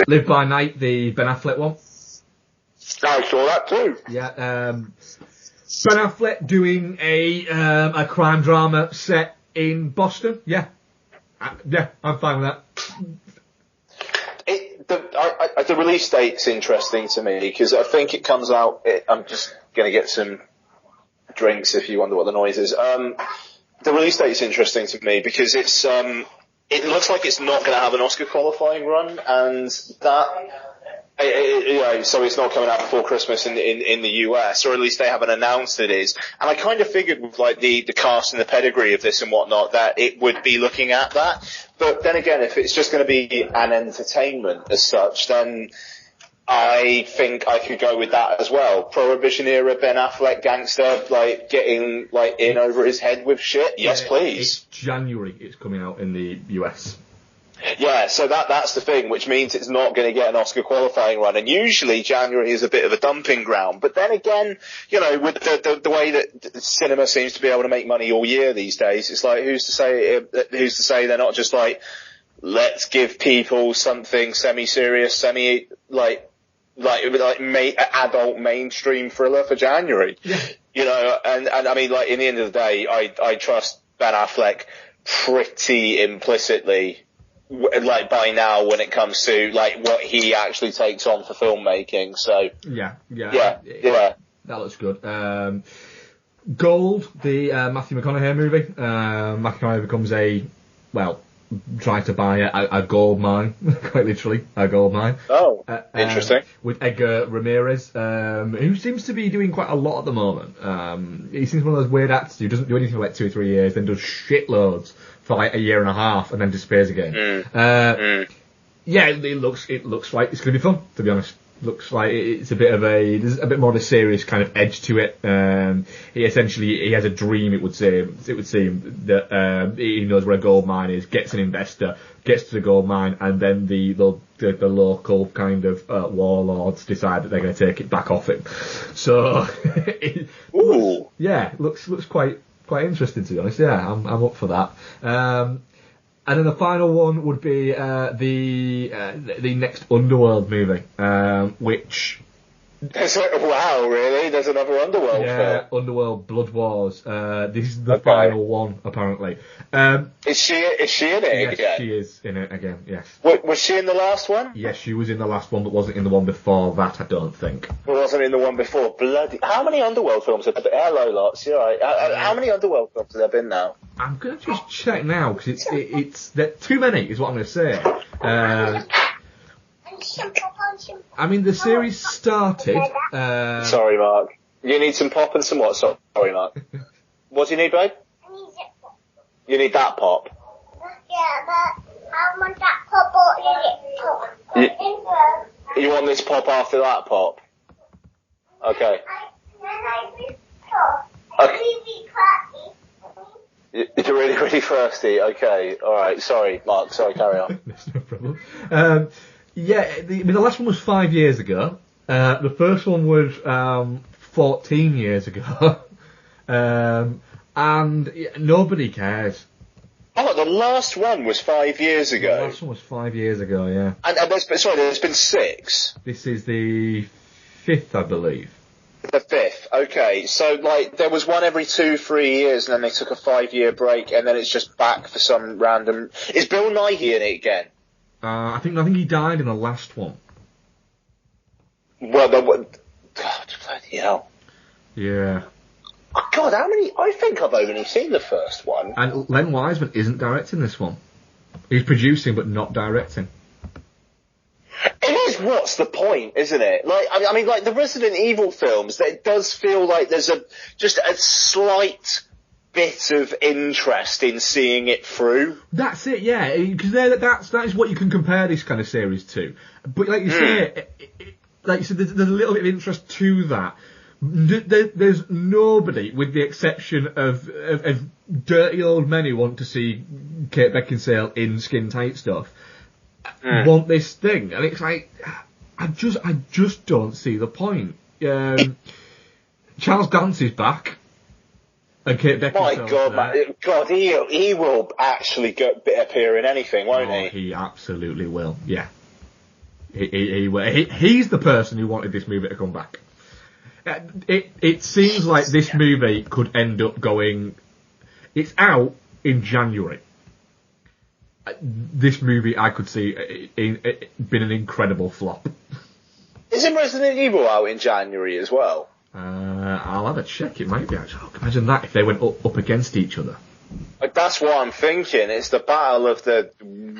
Speaker 2: Live by Night, the Ben Affleck one.
Speaker 3: I saw that too.
Speaker 2: Yeah, Ben Affleck doing a crime drama set in Boston. Yeah, I'm fine with that.
Speaker 3: The release date's interesting to me, because I think it comes out. I'm just going to get some drinks if you wonder what the noise is. The release date's interesting to me because it looks like it's not going to have an Oscar qualifying run, and that. So it's not coming out before Christmas in the US, or at least they haven't announced it is. And I kind of figured with like the cast and the pedigree of this and whatnot that it would be looking at that. But then again, if it's just going to be an entertainment as such, then I think I could go with that as well. Prohibition era Ben Affleck gangster, like getting like in over his head with shit. Yes, please.
Speaker 2: It's January. It's coming out in the US.
Speaker 3: Yeah, so that's the thing, which means it's not going to get an Oscar qualifying run. And usually January is a bit of a dumping ground. But then again, with the way that cinema seems to be able to make money all year these days, it's like, who's to say they're not just like, let's give people something semi-serious, adult mainstream thriller for January.
Speaker 2: Yeah.
Speaker 3: And I mean, like, in the end of the day, I trust Ben Affleck pretty implicitly, like by now, when it comes to like what he actually takes on for filmmaking. So
Speaker 2: yeah,
Speaker 3: that
Speaker 2: looks good. Gold, the Matthew McConaughey movie. Matthew McConaughey becomes trying to buy a gold mine, quite literally a gold mine.
Speaker 3: Oh, interesting.
Speaker 2: With Edgar Ramirez, who seems to be doing quite a lot at the moment. He seems one of those weird actors who doesn't do anything for like 2 or 3 years, then does shitloads for like a year and a half, and then disappears again. Yeah, it looks like it's going to be fun, to be honest. Looks like there's a bit more of a serious kind of edge to it. He has a dream, it would seem that he knows where a gold mine is, gets an investor, gets to the gold mine, and then the local kind of warlords decide that they're going to take it back off him. So, looks quite interesting, to be honest. Yeah, I'm up for that. And then the final one would be the next Underworld movie, which
Speaker 3: Wow, really? There's another Underworld
Speaker 2: Yeah,
Speaker 3: film?
Speaker 2: Underworld Blood Wars. This is the
Speaker 3: Okay.
Speaker 2: final one, apparently.
Speaker 3: Is she in it
Speaker 2: Yes,
Speaker 3: again?
Speaker 2: she is in it again, yes.
Speaker 3: Was she in the last one?
Speaker 2: Yes, she was in the last one, but wasn't in the one before that, I don't think.
Speaker 3: It wasn't in the one before. Bloody! How many Underworld films have there been? Hello, lots. You're right. How many Underworld films have there been now?
Speaker 2: I'm going to just check now, because it's too many, is what I'm going to say. I mean, the series started...
Speaker 3: Sorry, Mark. You need some pop and some what? Sorry, Mark. What do you need, babe? You need that pop.
Speaker 4: Yeah, but I want that pop or in it pop.
Speaker 3: You want this pop after that pop? Okay. You're really, really thirsty. Okay. All right. Sorry, Mark. Sorry. Carry on.
Speaker 2: That's no problem. The last one was 5 years ago. The first one was 14 years ago. And nobody cares.
Speaker 3: Oh, the last one was 5 years
Speaker 2: The
Speaker 3: ago.
Speaker 2: last one was 5 years ago, yeah.
Speaker 3: And there's been 6.
Speaker 2: This is the 5th, I believe.
Speaker 3: The 5th. Okay. So, like, there was one every 2-3 years, and then they took a 5-year break, and then it's just back for some random... Is Bill Nighy in it again?
Speaker 2: I think he died in the last one.
Speaker 3: Well, God, bloody hell.
Speaker 2: Yeah.
Speaker 3: God, how many... I think I've only seen the first one.
Speaker 2: And Len Wiseman isn't directing this one. He's producing but not directing.
Speaker 3: It is what's the point, isn't it? Like, I mean, like the Resident Evil films, it does feel like there's just a slight bit of interest in seeing it through.
Speaker 2: That's it, yeah, because that is what you can compare this kind of series to. But like you say, like you said, there's a little bit of interest to that. There's nobody, with the exception of dirty old men who want to see Kate Beckinsale in skin tight stuff, want this thing, and it's like I just don't see the point. Charles Dance's back, and Kate Beckinsale.
Speaker 3: My God, man, God, he will actually appear in anything, won't he?
Speaker 2: He absolutely will. Yeah, he will. He's the person who wanted this movie to come back. It seems like this movie could end up going... It's out in January. This movie, I could see, been an incredible flop.
Speaker 3: Isn't Resident Evil out in January as well?
Speaker 2: I'll have a check. It might be, actually. Imagine that if they went up against each other.
Speaker 3: Like, that's what I'm thinking. It's the battle of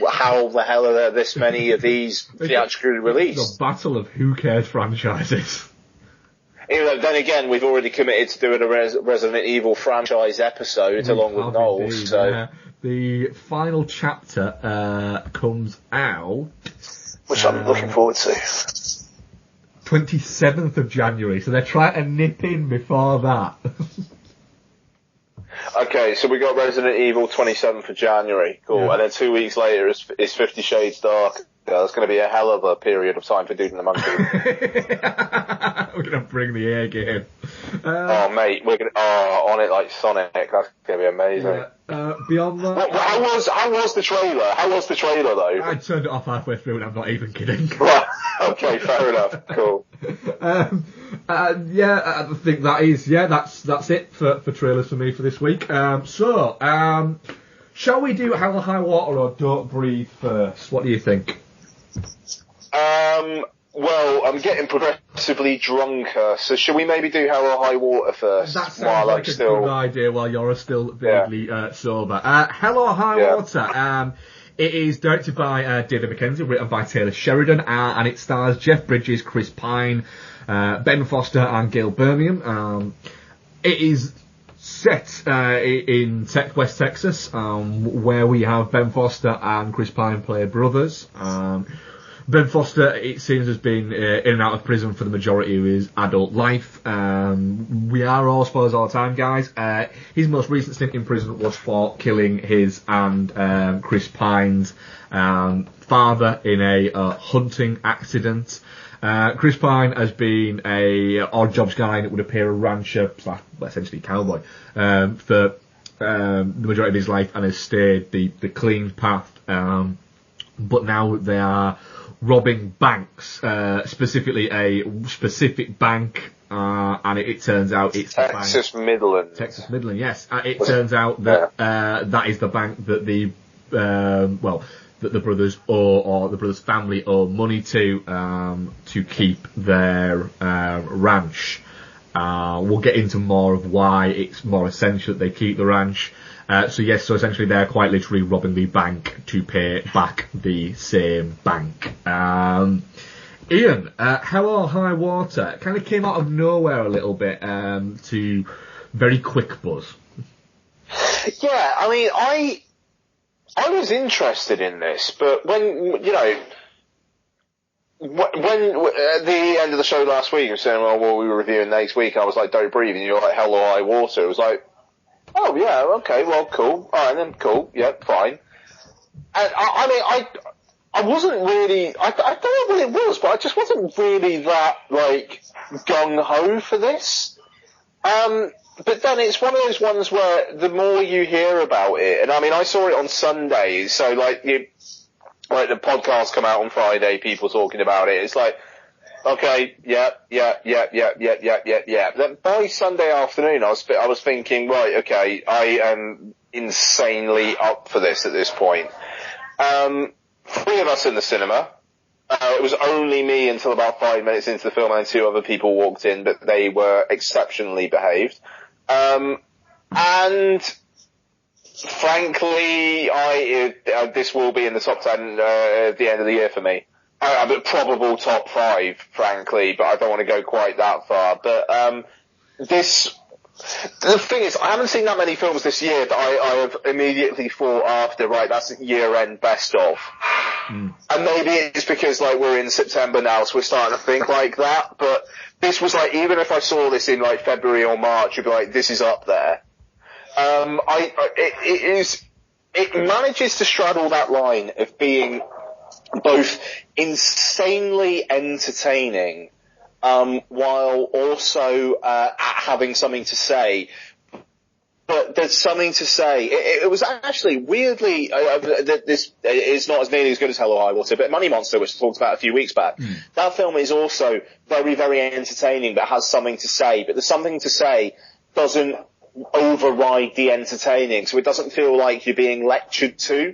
Speaker 3: how the hell are there this many of these theatrically released?
Speaker 2: The battle of who cares franchises.
Speaker 3: Even though, then again, we've already committed to doing a Resident Evil franchise episode along with Knowles.
Speaker 2: Indeed,
Speaker 3: so
Speaker 2: the final chapter comes out,
Speaker 3: which I'm looking forward to.
Speaker 2: 27th of January. So they're trying to nip in before that.
Speaker 3: Okay, so we got Resident Evil 27th of January. Cool.
Speaker 2: Yeah.
Speaker 3: And then 2 weeks later is 50 Shades Dark. Yeah, that's going to be a hell of a period of time for Dude and the Monkey.
Speaker 2: We're going to bring the A game.
Speaker 3: Oh, mate, we're going to, on it like Sonic. That's going to be amazing.
Speaker 2: Beyond that...
Speaker 3: How was the trailer? How was the trailer, though?
Speaker 2: I turned it off halfway through and I'm not even kidding.
Speaker 3: Right. Okay, fair enough. Cool.
Speaker 2: I think that's it for trailers for me for this week. Shall we do Hell or High Water or Don't Breathe first? What do you think?
Speaker 3: Well, I'm getting progressively drunker, so should we maybe do Hell or High Water first?
Speaker 2: That sounds like a good idea while you're still vaguely sober. Hell or High Water. It is directed by David Mackenzie, written by Taylor Sheridan, and it stars Jeff Bridges, Chris Pine, Ben Foster, and Gail Birmingham. It is set in West Texas, where we have Ben Foster and Chris Pine play brothers. Ben Foster, it seems, has been in and out of prison for the majority of his adult life. We are all spoilers all the time, guys. His most recent stint in prison was for killing his and Chris Pine's father in a hunting accident. Chris Pine has been a odd jobs guy, and it would appear a rancher / essentially cowboy for the majority of his life, and has stayed the clean path. But now they are robbing banks, specifically a specific bank, and it turns out it's
Speaker 3: Texas Midland.
Speaker 2: Texas Midland, yes. It turns out that that is the bank that the that the brothers or the brothers' family owe money to keep their ranch. We'll get into more of why it's more essential that they keep the ranch. So essentially they're quite literally robbing the bank to pay back the same bank. Ian, Hell or High Water kind of came out of nowhere a little bit to very quick buzz.
Speaker 3: Yeah, I mean, I was interested in this, but when at the end of the show last week, you were saying, well, we were reviewing next week, I was like, Don't Breathe, and you're like, Hell or High Water. It was like, oh yeah, okay, well, cool. Alright then, cool, yeah, fine. And I wasn't really, I don't know what it was, but I just wasn't really that, like, gung-ho for this. But then it's one of those ones where the more you hear about it, and I mean, I saw it on Sunday, so like the podcast come out on Friday, people talking about it, it's like, okay, yeah. Then by Sunday afternoon, I was thinking, right, okay, I am insanely up for this at this point. 3 of us in the cinema. It was only me until about 5 minutes into the film, and 2 other people walked in, but they were exceptionally behaved. And frankly, this will be in the top 10 at the end of the year for me. But probable top 5, frankly, but I don't want to go quite that far. But the thing is, I haven't seen that many films this year that I have immediately thought after, right, that's year-end best of. And maybe it's because, like, we're in September now, so we're starting to think like that, but this was like, even if I saw this in, like, February or March, you'd be like, this is up there. It manages to straddle that line of being both insanely entertaining, while also having something to say. But there's something to say. It was actually weirdly, this is not as nearly as good as Hell or High Water, but Money Monster, which I talked about a few weeks back, that film is also very, very entertaining, but has something to say. But the something to say doesn't override the entertaining, so it doesn't feel like you're being lectured to.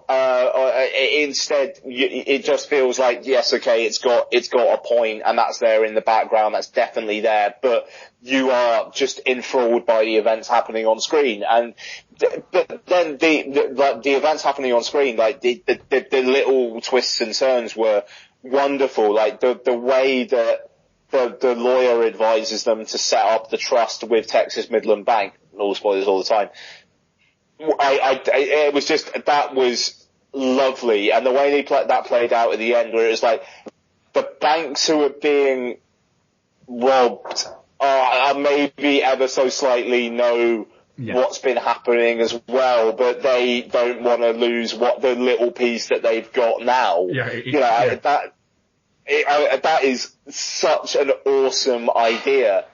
Speaker 3: Instead, it just feels like, yes, okay, it's got a point, and that's there in the background, that's definitely there, but you are just enthralled by the events happening on screen. But then the events happening on screen, like the little twists and turns were wonderful, like the way that the lawyer advises them to set up the trust with Texas Midland Bank, all spoilers all the time. It was just, that was lovely, and the way that played out at the end, where it was like, the banks who are being robbed are maybe ever so slightly know what's been happening as well, but they don't want to lose the little piece that they've got now. That is such an awesome idea.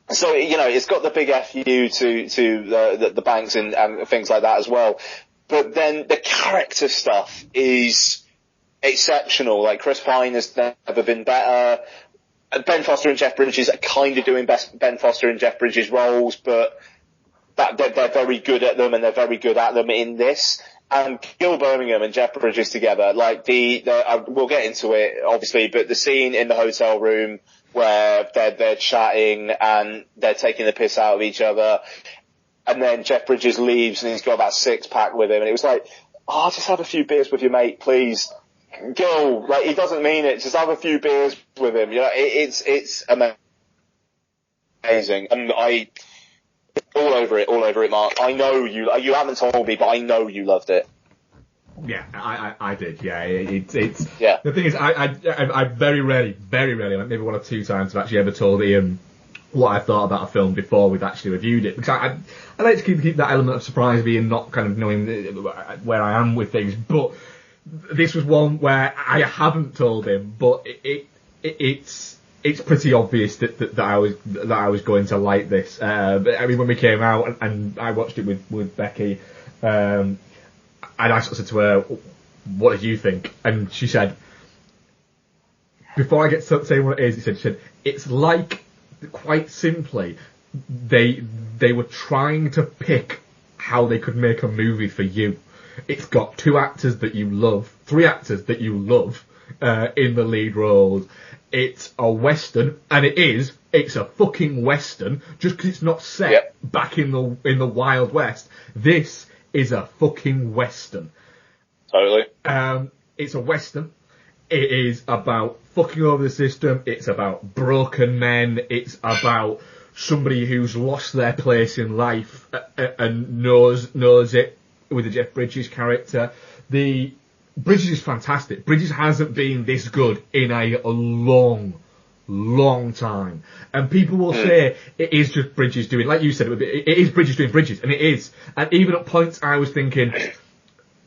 Speaker 3: So, it's got the big FU to the banks and things like that as well. But then the character stuff is exceptional. Like, Chris Pine has never been better. Ben Foster and Jeff Bridges are kind of doing Ben Foster and Jeff Bridges roles, but they're very good at them, and they're very good at them in this. And Gil Birmingham and Jeff Bridges together, like we'll get into it, obviously, but the scene in the hotel room where they're chatting and they're taking the piss out of each other, and then Jeff Bridges leaves and he's got about 6-pack with him, and it was like, just have a few beers with your mate, please. Gil, like, he doesn't mean it, just have a few beers with him, it's amazing. And all over it, Mark. I know you haven't told me, but I know you loved it.
Speaker 2: Yeah, I did. Yeah, it's
Speaker 3: yeah.
Speaker 2: The thing is, I very rarely, like maybe 1 or 2 times, I've actually ever told Ian what I thought about a film before we've actually reviewed it, because I like to keep that element of surprise of Ian not kind of knowing where I am with things. But this was one where I haven't told him, but it's pretty obvious that I was going to like this. But I mean, when we came out and I watched it with Becky, and I sort of said to her, what did you think? And she said, before I get to saying what it is, she said, it's like, quite simply, they were trying to pick how they could make a movie for you. It's got 2 actors that you love, 3 actors that you love, in the lead roles. It's a Western, and it's a fucking Western, just because it's not set back in the Wild West. This is a fucking Western.
Speaker 3: Totally.
Speaker 2: It's a Western. It is about fucking over the system. It's about broken men. It's about somebody who's lost their place in life and knows it, with the Jeff Bridges character. Bridges is fantastic. Bridges hasn't been this good in a long time. And people will say it is just Bridges doing, like you said, it is Bridges doing Bridges, and it is. And even at points I was thinking,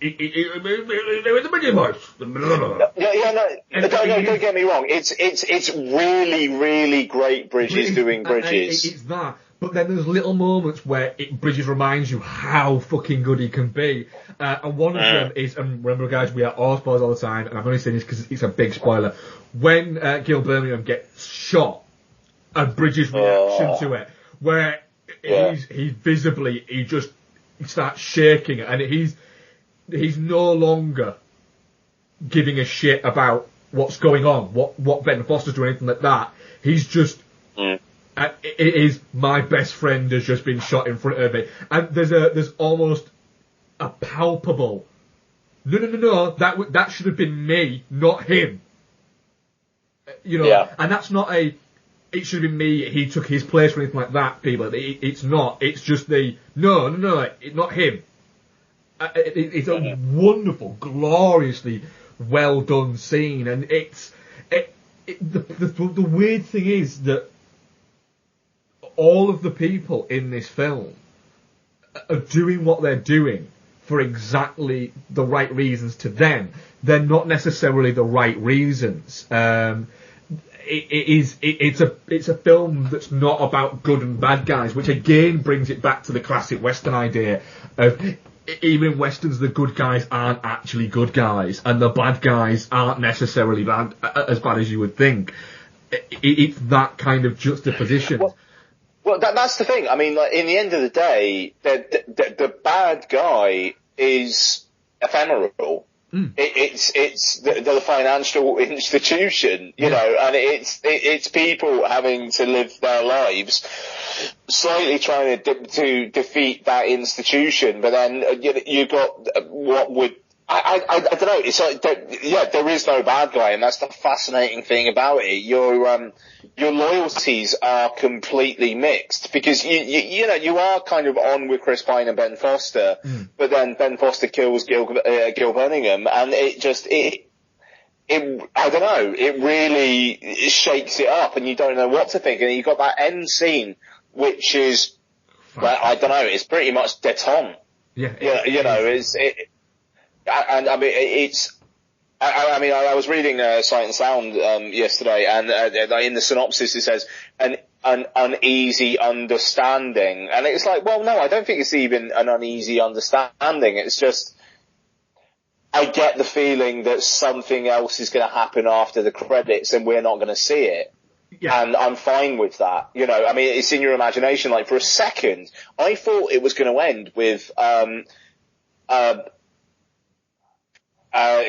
Speaker 2: it was the Bridges voice.
Speaker 3: Don't get me wrong. It's really great Bridges doing Bridges.
Speaker 2: It's that. But then there's little moments where Bridges reminds you how fucking good he can be. And one of them is, and remember guys, we are all spoilers all the time, and I'm only saying this because it's a big spoiler. When Gil Birmingham gets shot, and Bridges' reaction to it, where he visibly, he starts shaking, and he's no longer giving a shit about what's going on, what Ben Foster's doing, anything like that. He's just, it is, my best friend has just been shot in front of me. And there's almost a palpable, no, that should have been me, not him. And that's not it should have been me, he took his place or anything like that, people. It's not, it's just no, not him. It's a wonderful, gloriously well done scene, and the weird thing is that all of the people in this film are doing what they're doing for exactly the right reasons to them. They're not necessarily the right reasons. It's a film that's not about good and bad guys, which again brings it back to the classic Western idea of, even in Westerns, the good guys aren't actually good guys, and the bad guys aren't necessarily as bad as you would think. It's that kind of juxtaposition.
Speaker 3: Well, that's the thing. I mean, like, in the end of the day, the bad guy is ephemeral. It's the financial institution, you know, and it's people having to live their lives slightly trying to defeat that institution, but then you got what would, I don't know, it's like, there is no bad guy, and that's the fascinating thing about it. Your loyalties are completely mixed, because you are kind of on with Chris Pine and Ben Foster, but then Ben Foster kills Gil Birmingham, and I don't know, it really shakes it up, and you don't know what to think, and you got that end scene, which is, well, I don't know, it's pretty much détente. And I mean, I was reading Sight and Sound yesterday, and in the synopsis it says an uneasy understanding, and it's like, well, no, I don't think it's even an uneasy understanding. It's just, I get the feeling that something else is going to happen after the credits, and we're not going to see it. Yeah. And I'm fine with that. You know, I mean, it's in your imagination. Like, for a second, I thought it was going to end with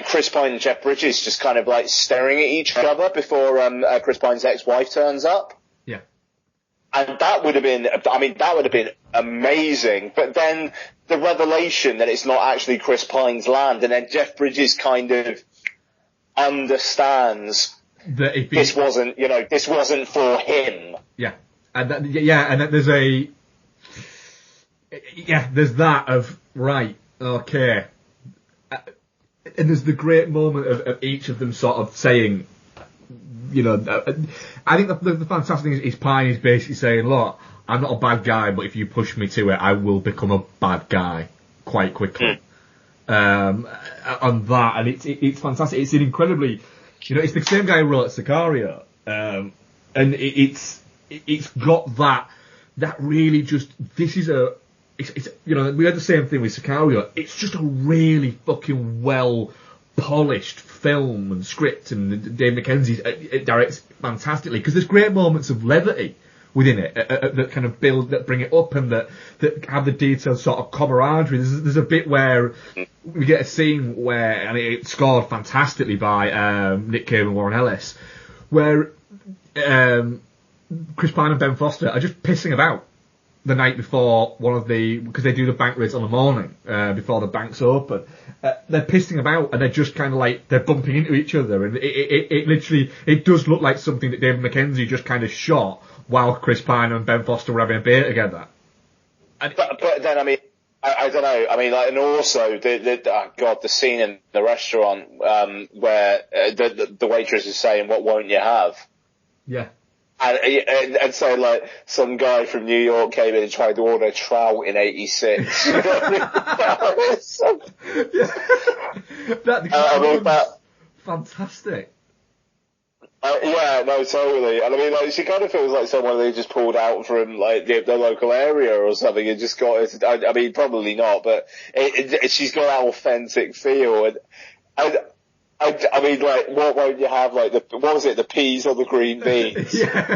Speaker 3: Chris Pine and Jeff Bridges just kind of like staring at each other before Chris Pine's ex-wife turns up.
Speaker 2: Yeah.
Speaker 3: And that would have been amazing. But then the revelation that it's not actually Chris Pine's land, and then Jeff Bridges kind of understands that this wasn't for him.
Speaker 2: Yeah. And there's there's that of, right, okay. And there's the great moment of each of them sort of saying, you know, I think the fantastic thing is Pine is basically saying, look, I'm not a bad guy, but if you push me to it, I will become a bad guy quite quickly. On that, and it's fantastic. It's an incredibly, you know, it's the same guy who wrote Sicario, and it's got that really just, this is it's you know, we had the same thing with Sicario. It's just a really fucking well polished film and script, and Dave Mackenzie directs fantastically, because there's great moments of levity within it that kind of that bring it up, and that have the detailed sort of camaraderie. There's a bit where we get a scene where, and it's scored fantastically by Nick Cave and Warren Ellis, where Chris Pine and Ben Foster are just pissing about the night before because they do the bank raids on the morning before the banks open. They're pissing about, and they're just kind of like, they're bumping into each other, and it literally, it does look like something that David Mackenzie just kind of shot while Chris Pine and Ben Foster were having a beer together.
Speaker 3: But then, I mean, I don't know. I mean, like, and also the scene in the restaurant where the waitress is saying, "What won't you have?"
Speaker 2: Yeah.
Speaker 3: And so, like, some guy from New York came in and tried to order trout in '86. You know what I mean?
Speaker 2: Fantastic.
Speaker 3: Yeah, no, totally. And I mean, like, she kind of feels like someone they just pulled out from, like, the local area or something and just got it. I mean, probably not, but she's got that authentic feel. And I mean, like, what won't you have? Like, what was it? The peas or the green beans?
Speaker 2: Yeah.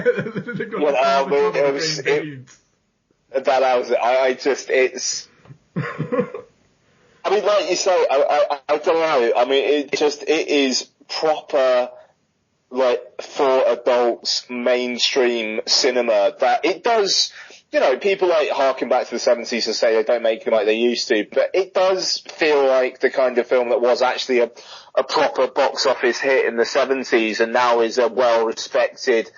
Speaker 3: That was it. I just, it's. I mean, like you say, I don't know. I mean, it is proper, like, for adults, mainstream cinema, that it does, you know, people like harken back to the 70s and say they don't make them like they used to, but it does feel like the kind of film that was actually a proper box office hit in the 70s, and now is a well-respected,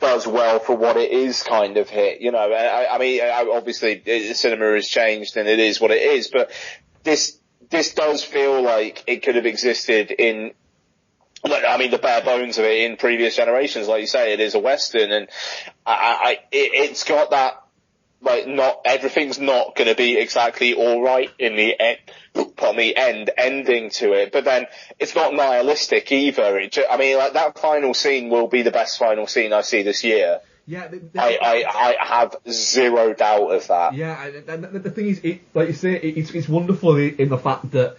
Speaker 3: does well for what it is kind of hit, you know. I mean, obviously, cinema has changed and it is what it is, but this does feel like it could have existed in, I mean, the bare bones of it in previous generations. Like you say, it is a Western, and it's got that, like, not everything's not going to be exactly all right in the end, on the ending to it, but then it's not nihilistic either. I mean, like, that final scene will be the best final scene I see this year.
Speaker 2: Yeah,
Speaker 3: I have zero doubt of that.
Speaker 2: Yeah, and the thing is, like you say, it's wonderful in the fact that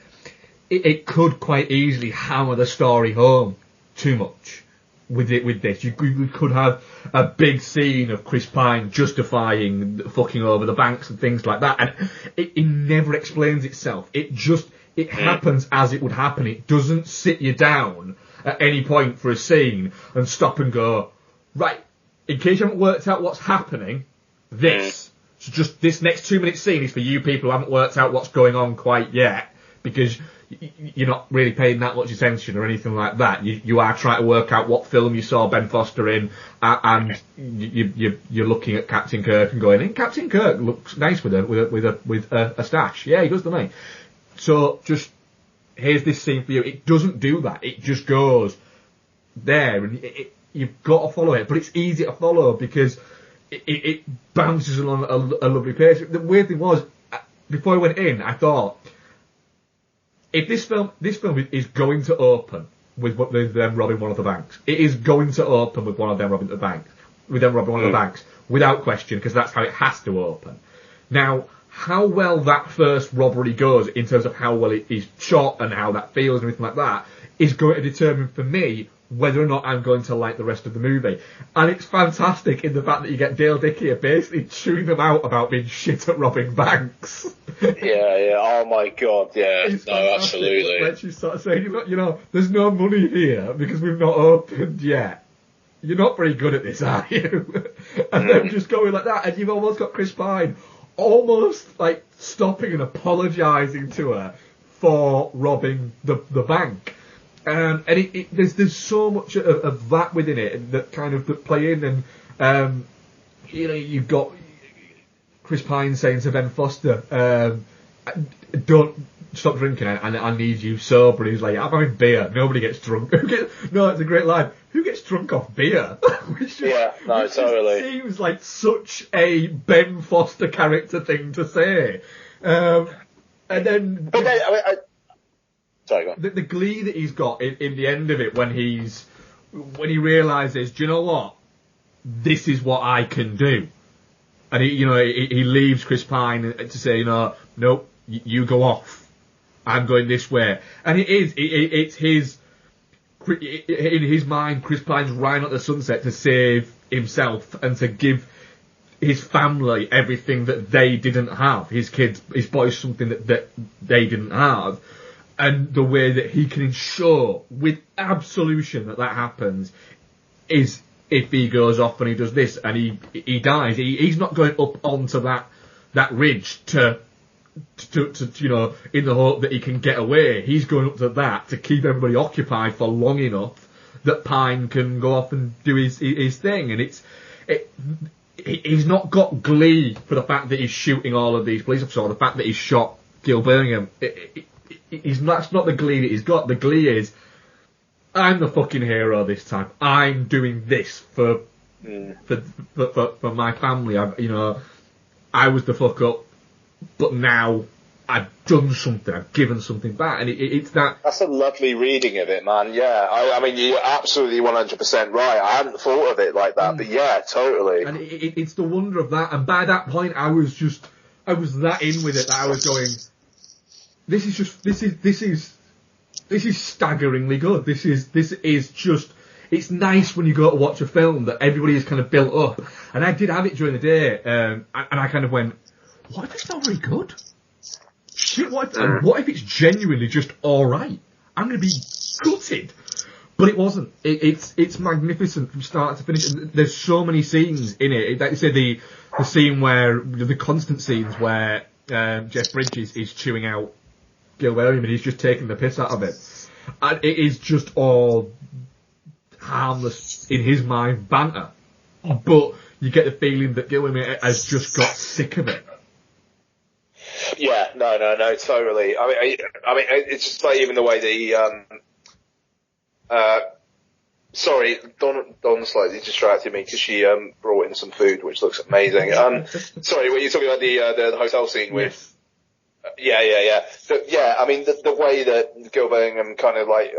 Speaker 2: it could quite easily hammer the story home too much with this. You could have a big scene of Chris Pine justifying fucking over the banks and things like that, and it never explains itself. It happens as it would happen. It doesn't sit you down at any point for a scene and stop and go, right, in case you haven't worked out what's happening, this. So just this next 2-minute scene is for you people who haven't worked out what's going on quite yet, because you're not really paying that much attention or anything like that. You are trying to work out what film you saw Ben Foster in, and you're looking at Captain Kirk and going, Captain Kirk looks nice with a stash. Yeah, he does to me. So just, here's this scene for you. It doesn't do that. It just goes there, and you've got to follow it. But it's easy to follow because it bounces along a lovely pace. The weird thing was, before I went in, I thought, if this film is going to open with them robbing one of the banks, it is going to open with one of them robbing the banks, one of the banks, without question, because that's how it has to open. Now, how well that first robbery goes, in terms of how well it is shot and how that feels and everything like that, is going to determine for me whether or not I'm going to like the rest of the movie. And it's fantastic in the fact that you get Dale Dickey basically chewing them out about being shit at robbing banks.
Speaker 3: Yeah, oh my god, yeah, no, absolutely.
Speaker 2: When she starts saying, you know, there's no money here because we've not opened yet. You're not very good at this, are you? And then just going like that, and you've almost got Chris Pine almost like stopping and apologising to her for robbing the bank. And there's so much of that within it that kind of play in, and you know, you've got Chris Pine saying to Ben Foster, "Don't stop drinking, I need you sober." And he's like, "I'm having beer. Nobody gets drunk." No, it's a great line. Who gets drunk off beer? Which
Speaker 3: totally
Speaker 2: seems like such a Ben Foster character thing to say. And then,
Speaker 3: but then, sorry, go on.
Speaker 2: The glee that he's got in the end of it, when he realises, do you know what? This is what I can do. And he leaves Chris Pine to say, nope, you go off. I'm going this way. And it's his, in his mind, Chris Pine's riding at the sunset to save himself and to give his family everything that they didn't have. His kids, his boys, something that they didn't have. And the way that he can ensure with absolution that happens is if he goes off and he does this and he dies. He's not going up onto that ridge to you know, in the hope that he can get away. He's going up to that to keep everybody occupied for long enough that Pine can go off and do his thing. And he's not got glee for the fact that he's shooting all of these police officers, or the fact that he's shot Gil Birmingham. That's not the glee that he's got. The glee is, I'm the fucking hero this time. I'm doing this for my family. I was the fuck up, but now I've done something. I've given something back, and it's that.
Speaker 3: That's a lovely reading of it, man. Yeah, I mean, you're absolutely 100% right. I hadn't thought of it like that, but yeah, totally.
Speaker 2: And it's the wonder of that. And by that point, I was that in with it that I was going, this is staggeringly good. This is just, it's nice when you go to watch a film that everybody is kind of built up. And I did have it during the day, and I kind of went, what if it's not very good? Shit, what if it's genuinely just alright? I'm going to be gutted. But it wasn't. It's magnificent from start to finish. And there's so many scenes in it. Like you say, the scene where, the constant scenes where Jeff Bridges is chewing out Gil Birmingham and he's just taking the piss out of it. And it is just all harmless, in his mind, banter. But you get the feeling that Gil Birmingham has just got sick of it.
Speaker 3: Yeah, no, totally. I mean, it's just like even the way that he, sorry, Dawn slightly distracted me because she, brought in some food, which looks amazing. Sorry, were you talking about the hotel scene with? Yeah. I mean, the way that Gil Birmingham kind of like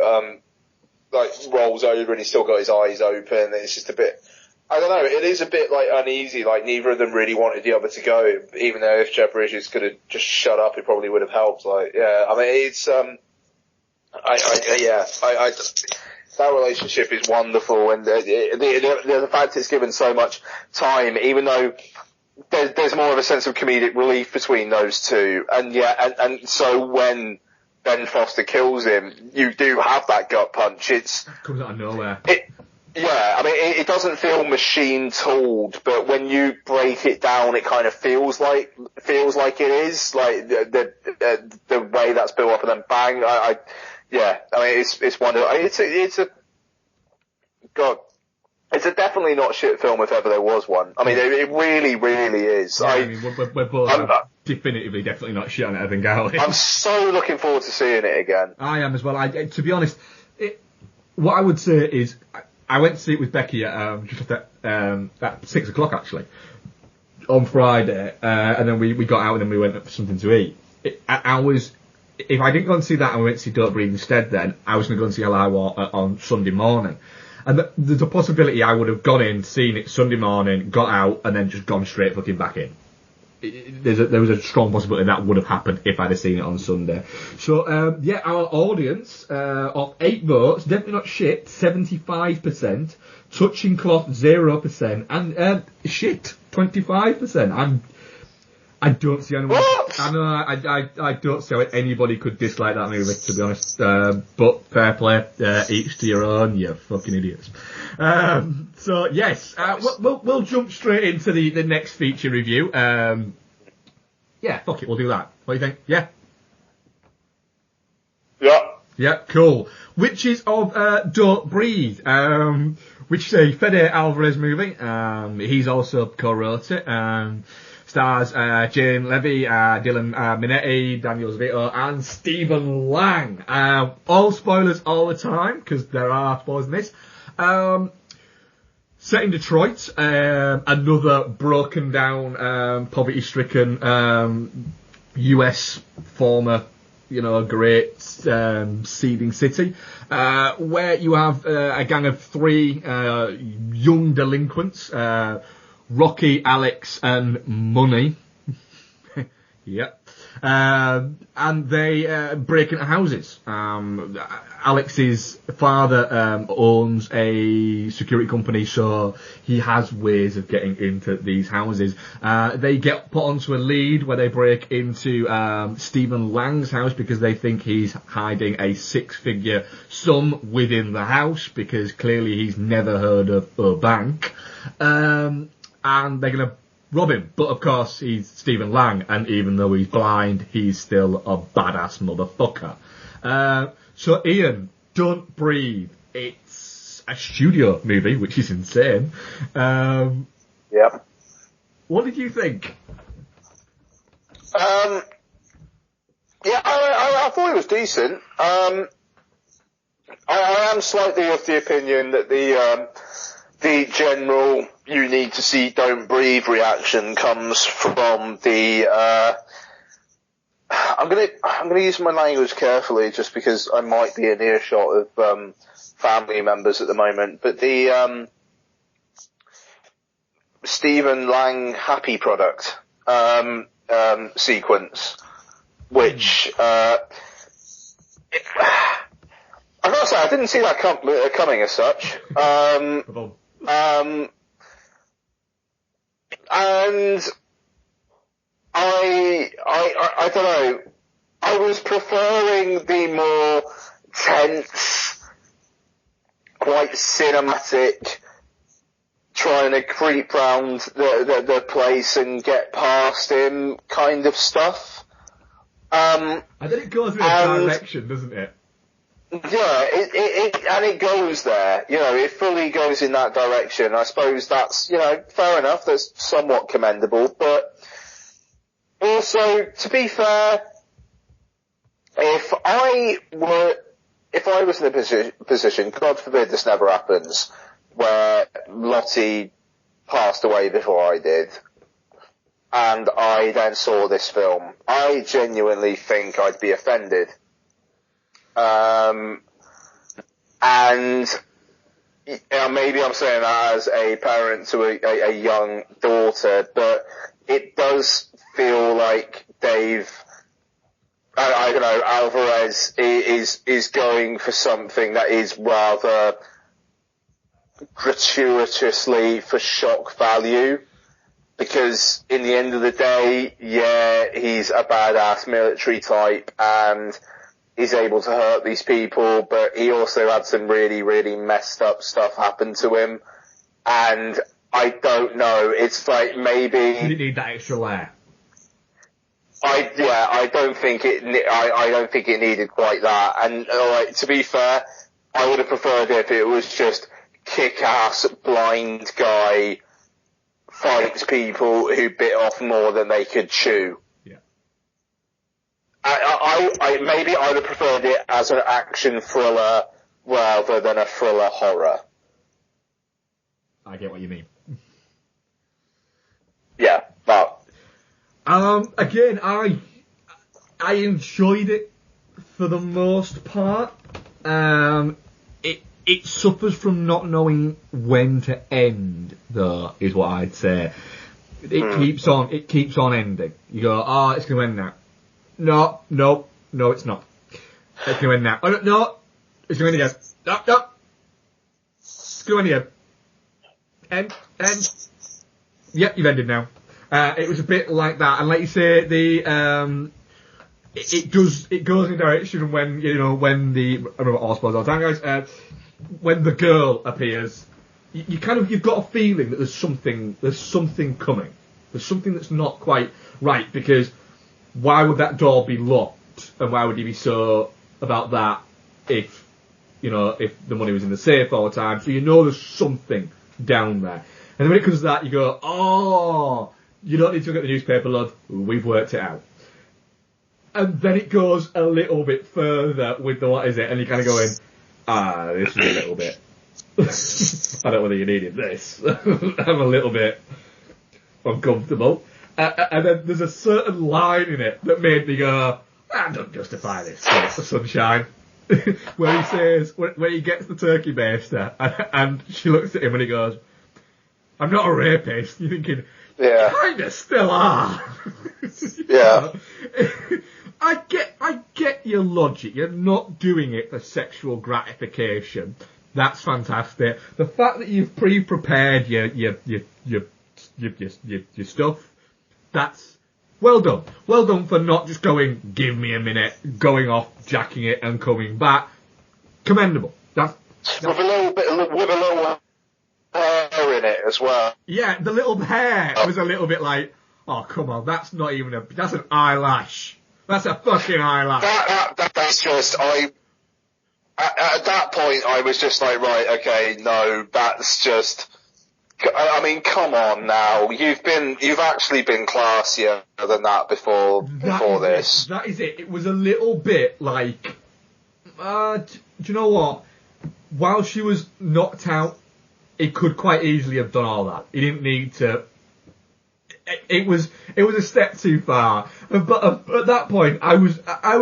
Speaker 3: rolls over and he's still got his eyes open, and it's just a bit, I don't know, it is a bit like uneasy, like neither of them really wanted the other to go, even though if Jeff Bridges could have just shut up, it probably would have helped. Like, yeah, I mean, it's, that relationship is wonderful, and the fact it's given so much time, even though there's more of a sense of comedic relief between those two, and so when Ben Foster kills him, you do have that gut punch. It
Speaker 2: comes out of nowhere.
Speaker 3: Yeah, I mean, it doesn't feel machine tooled, but when you break it down, it kind of feels like it is, like the way that's built up and then bang. I mean, it's wonderful. It's a definitely not shit film if ever there was one. I mean, it really, really is.
Speaker 2: Yeah, I mean, we're both definitively definitely not shit on it, I think, are we?
Speaker 3: I'm so looking forward to seeing it again.
Speaker 2: I am as well. To be honest, what I would say is, I went to see it with Becky at just at 6 o'clock actually on Friday, and then we got out and then we went for something to eat. If I didn't go and see that and we went to see Don't Breathe instead, then I was going to go and see Hell or High Water on Sunday morning. And there's a possibility I would have gone in, seen it Sunday morning, got out, and then just gone straight fucking back in. There was a strong possibility that would have happened if I'd have seen it on Sunday. So, our audience of 8 votes, definitely not shit, 75%, touching cloth 0%, and shit 25%. I don't see anyone.
Speaker 3: What?
Speaker 2: I know. I don't see how anybody could dislike that movie, to be honest. But fair play. Each to your own. You fucking idiots. So yes, we'll jump straight into the next feature review. Yeah, fuck it. We'll do that. What do you think? Yeah.
Speaker 3: Yeah.
Speaker 2: Yeah. Cool. Which is of Don't Breathe. Which is a Fede Alvarez movie. He's also co-wrote it. Stars Jane Levy, Dylan Minetti, Daniel Zvito, and Stephen Lang. All spoilers all the time, because there are spoilers in this. Set in Detroit, another broken down, poverty-stricken US former, great seeding city, where you have a gang of 3 young delinquents, Rocky, Alex, and Money. Yep. And they break into houses. Alex's father owns a security company, so he has ways of getting into these houses. They get put onto a lead where they break into Stephen Lang's house because they think he's hiding a 6-figure sum within the house, because clearly he's never heard of a bank. And they're going to rob him. But of course, he's Stephen Lang, and even though he's blind, he's still a badass motherfucker. So Ian, Don't Breathe. It's a studio movie, which is insane.
Speaker 3: Yep.
Speaker 2: What did you think?
Speaker 3: Yeah, I thought it was decent. I am slightly of the opinion that the general "you need to see Don't Breathe" reaction comes from the I'm gonna use my language carefully just because I might be in earshot of family members at the moment, but the Stephen Lang Happy Product sequence, which I gotta say I didn't see that coming as such. And I don't know, I was preferring the more tense, quite cinematic, trying to creep round the place and get past him kind of stuff.
Speaker 2: And then it goes in a direction, doesn't it?
Speaker 3: Yeah, it goes there, it fully goes in that direction. I suppose that's, fair enough, that's somewhat commendable, but also, to be fair, if I was in a position, God forbid this never happens, where Lottie passed away before I did, and I then saw this film, I genuinely think I'd be offended. And maybe I'm saying that as a parent to a young daughter, but it does feel like I don't know, Alvarez is going for something that is rather gratuitously for shock value, because in the end of the day, yeah, he's a badass military type and he's able to hurt these people, but he also had some really, really messed up stuff happen to him, and I don't know, it's like maybe...
Speaker 2: You didn't need that extra layer.
Speaker 3: I don't think it needed quite that, and to be fair, I would have preferred if it was just kick-ass blind guy fights people who bit off more than they could chew.
Speaker 2: Yeah.
Speaker 3: I maybe I would have preferred it as an action thriller rather than a thriller horror.
Speaker 2: I get what you mean.
Speaker 3: Yeah, but
Speaker 2: again, I enjoyed it for the most part. It suffers from not knowing when to end, though, is what I'd say. It keeps on ending. You go, it's going to end now. No, it's not. It's going to end now. Oh, no, it's going to end again. No, it's going to end again. End. Yep, you've ended now. It was a bit like that, and like you say, it goes in a direction when I remember all spoilers all the time, guys. When the girl appears, you've got a feeling that there's something coming. There's something that's not quite right, because why would that door be locked, and why would he be so about that if the money was in the safe all the time? So there's something down there. And then when it comes to that, you go, oh, you don't need to look at the newspaper, love. We've worked it out. And then it goes a little bit further with the what is it, and you're kind of going, this is a little bit. I don't know whether you needed this. I'm a little bit uncomfortable. And then there's a certain line in it that made me go, don't justify this, sunshine. Where he says, where he gets the turkey baster, and she looks at him and he goes, I'm not a rapist. You're thinking,
Speaker 3: Yeah.
Speaker 2: Kinda still are.
Speaker 3: Yeah.
Speaker 2: I get your logic. You're not doing it for sexual gratification. That's fantastic. The fact that you've pre-prepared your stuff, that's well done. Well done for not just going, give me a minute, going off, jacking it, and coming back. Commendable. That's
Speaker 3: with a little hair in it as well.
Speaker 2: Yeah, the little hair was a little bit like, oh come on, that's not even that's an eyelash. That's a fucking eyelash.
Speaker 3: That's just, at that point I was just like, right, okay, no, that's just, I mean, come on now. You've actually been classier than that before this.
Speaker 2: That is it. It was a little bit like, do you know what? While she was knocked out, he could quite easily have done all that. He didn't need to. It was a step too far. But at that point, I was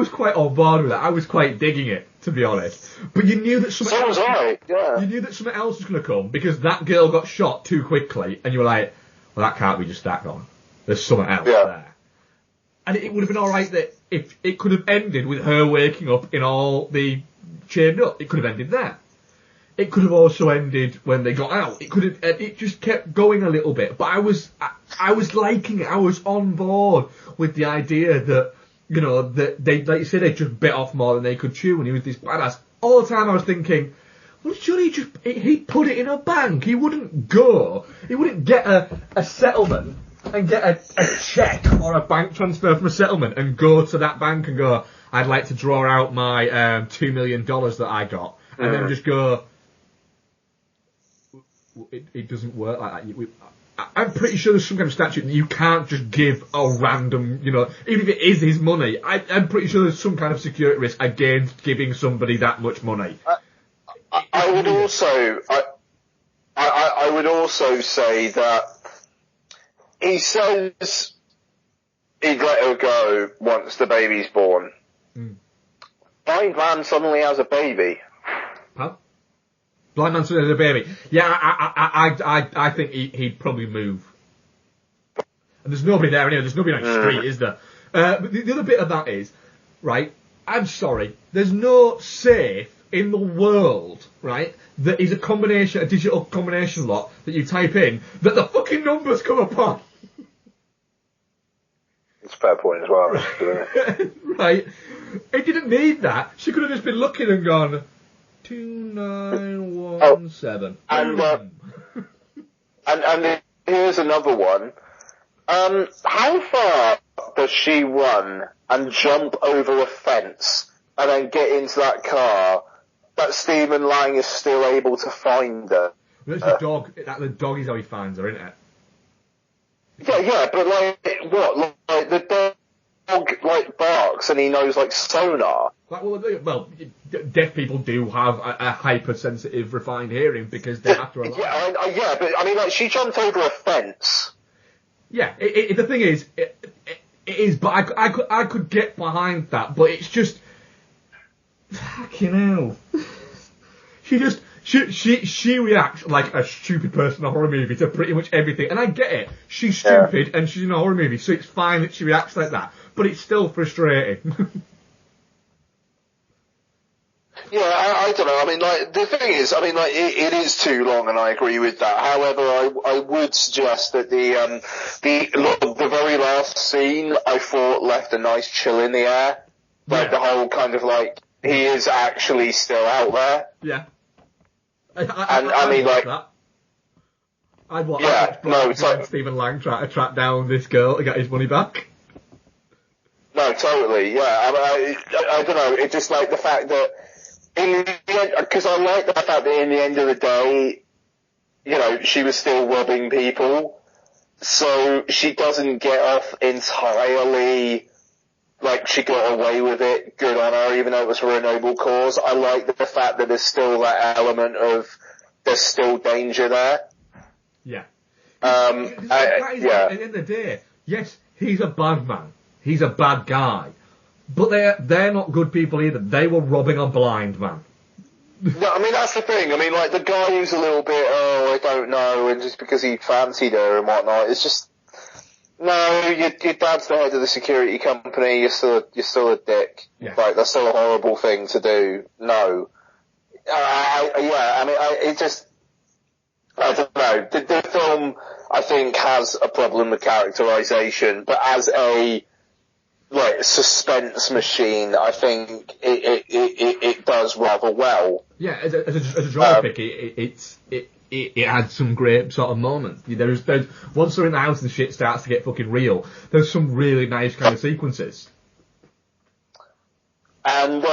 Speaker 2: quite on board with it. I was quite digging it, to be honest. But you knew that something else.
Speaker 3: Yeah.
Speaker 2: You knew that something else was going to come because that girl got shot too quickly, and you were like, well, that can't be just that gone. There's something else there. And it would have been all right that if it could have ended with her waking up in all the chained up. It could have ended there. It could have also ended when they got out. It could have. It just kept going a little bit. But I was liking it. I was on board with the idea that, you know, that they, like you said, they just bit off more than they could chew, and he was this badass. All the time I was thinking, well, surely he'd put it in a bank. He wouldn't get a settlement and get a check or a bank transfer from a settlement and go to that bank and go, I'd like to draw out my $2 million that I got, and then just go. It doesn't work like that. I'm pretty sure there's some kind of statute that you can't just give a random, you know, even if it is his money. I'm pretty sure there's some kind of security risk against giving somebody that much money.
Speaker 3: I would also say that he says he'd let her go once the baby's born. Blind man suddenly has a baby.
Speaker 2: Huh? Blind man suddenly has a baby. Yeah, I think he'd probably move. And there's nobody there anyway. There's nobody on the street, is there? But the other bit of that is, right, I'm sorry, there's no safe in the world, right, that is a digital combination lock that you type in, that the fucking numbers come upon.
Speaker 3: It's a fair point as well, isn't it?
Speaker 2: Right. It didn't need that. She could have just been looking and gone, 2917.
Speaker 3: And here's another one. How far does she run and jump over a fence and then get into that car that Stephen Lang is still able to find her?
Speaker 2: That's the dog. The dog is how he finds her, isn't it?
Speaker 3: Yeah, but like, what? Like, the dog, like, barks and he knows, like, sonar.
Speaker 2: Well, deaf people do have a hypersensitive, refined hearing because they have to rely.
Speaker 3: Yeah, but, I mean, like, she jumped over a fence.
Speaker 2: Yeah, the thing is, it is, but I could get behind that, but it's just, fucking hell. She reacts like a stupid person in a horror movie to pretty much everything, and I get it. She's stupid and she's in a horror movie, so it's fine that she reacts like that, but it's still frustrating.
Speaker 3: Yeah, I don't know. I mean, like, the thing is, I mean, like, it is too long, and I agree with that. However, I would suggest that the very last scene, I thought left a nice chill in the air. Like, the whole kind of, like, he is actually still out there.
Speaker 2: Yeah.
Speaker 3: I mean, like,
Speaker 2: that. I'd watch Stephen Lang try to track down this girl to get his money back.
Speaker 3: No, totally, yeah. I don't know, it's just like the fact that, in the end, because I like the fact that in the end of the day, you know, she was still robbing people, so she doesn't get off entirely, like, she got away with it, good on her, even though it was for a noble cause. I like the fact that there's still that element of, there's still danger there.
Speaker 2: Yeah.
Speaker 3: At
Speaker 2: the end of the day, yes, he's a bad man. He's a bad guy. But they're not good people either. They were robbing a blind man.
Speaker 3: No, I mean, that's the thing. I mean, like, the guy who's a little bit, I don't know, and just because he fancied her and whatnot, it's just, No, your dad's the head of the security company. You're still a dick.
Speaker 2: Yeah.
Speaker 3: Like, that's still a horrible thing to do. No. It just, I don't know. The film, I think, has a problem with characterization, but as a suspense machine, I think it does rather well.
Speaker 2: Yeah, as a genre pick, it had some great sort of moments. There's once they're in the house and shit starts to get fucking real, there's some really nice kind of sequences.
Speaker 3: And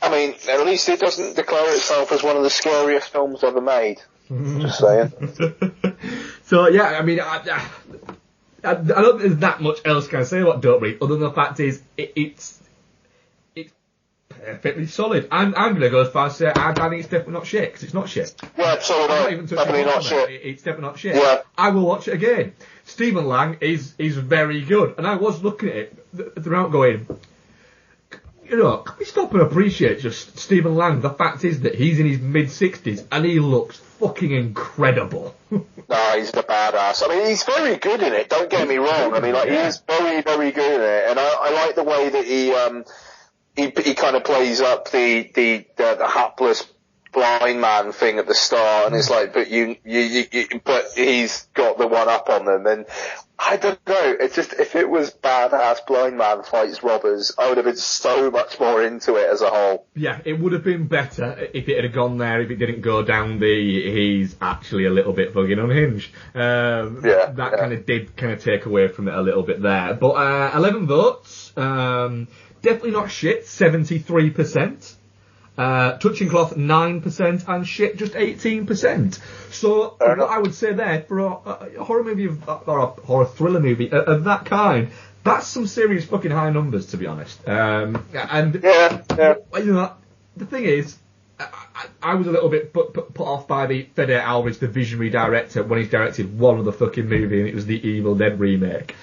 Speaker 3: at least it doesn't declare itself as one of the scariest films ever made. Just saying.
Speaker 2: So yeah, I mean, I don't think there's that much else can I say about Don't Breathe, other than the fact is it's perfectly solid. I'm going to go as far as to say I think it's definitely not shit, because it's not shit.
Speaker 3: Yeah, so definitely not shit.
Speaker 2: It's definitely not shit.
Speaker 3: Yeah.
Speaker 2: I will watch it again. Stephen Lang is very good, and I was looking at it throughout going, can we stop and appreciate just Stephen Lang? The fact is that he's in his mid-60s, and he looks fucking incredible.
Speaker 3: No, he's a badass. I mean, he's very good in it, don't get me wrong. I mean, he is very, very good in it, and I like the way that he kind of plays up the hapless blind man thing at the start, and it's like, but but he's got the one up on them, and I don't know, it's just, if it was badass blind man fights robbers, I would have been so much more into it as a whole.
Speaker 2: Yeah, it would have been better if it had gone there, if it didn't go down he's actually a little bit fucking unhinged. That kind of did kind of take away from it a little bit there. But 11 votes, definitely not shit, 73%. Touching Cloth 9% and shit just 18%. So what I would say there for a horror movie or a horror thriller movie of that kind, that's some serious fucking high numbers, to be honest. The thing is, I was a little bit put off by the Fede Alvarez, the visionary director, when he's directed one other fucking movie, and it was the Evil Dead remake.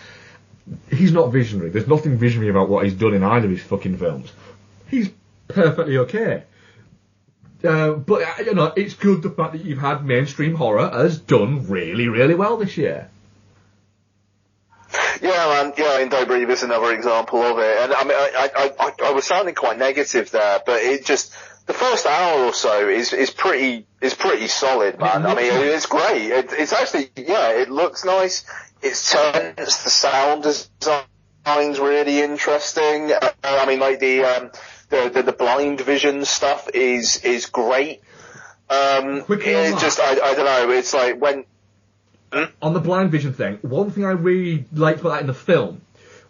Speaker 2: He's not visionary. There's nothing visionary about what he's done in either of his fucking films. He's perfectly okay. But it's good the fact that you've had mainstream horror has done really, really well this year.
Speaker 3: Yeah, man. Yeah, and Don't Breathe is another example of it. And I mean, I was sounding quite negative there, but it just, the first hour or so is pretty solid, man. I mean, it's great. It's actually, it looks nice. It's tense. The sound design's really interesting. I mean, like the blind vision stuff is great. It's just, I don't know, it's like when...
Speaker 2: On the blind vision thing, one thing I really liked about that in the film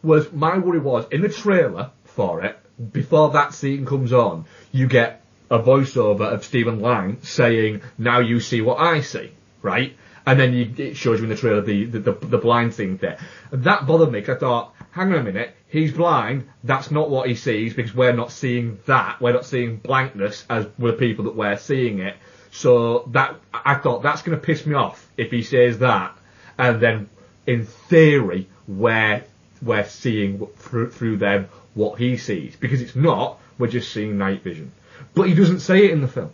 Speaker 2: was, my worry was, in the trailer for it, before that scene comes on, you get a voiceover of Stephen Lang saying, now you see what I see, right? And then it shows you in the trailer the blind thing there. And that bothered me, because I thought, hang on a minute, he's blind, that's not what he sees, because we're not seeing that, we're not seeing blankness as we're people that we're seeing it. So I thought, that's going to piss me off if he says that, and then, in theory, we're seeing through them what he sees. Because it's not, we're just seeing night vision. But he doesn't say it in the film.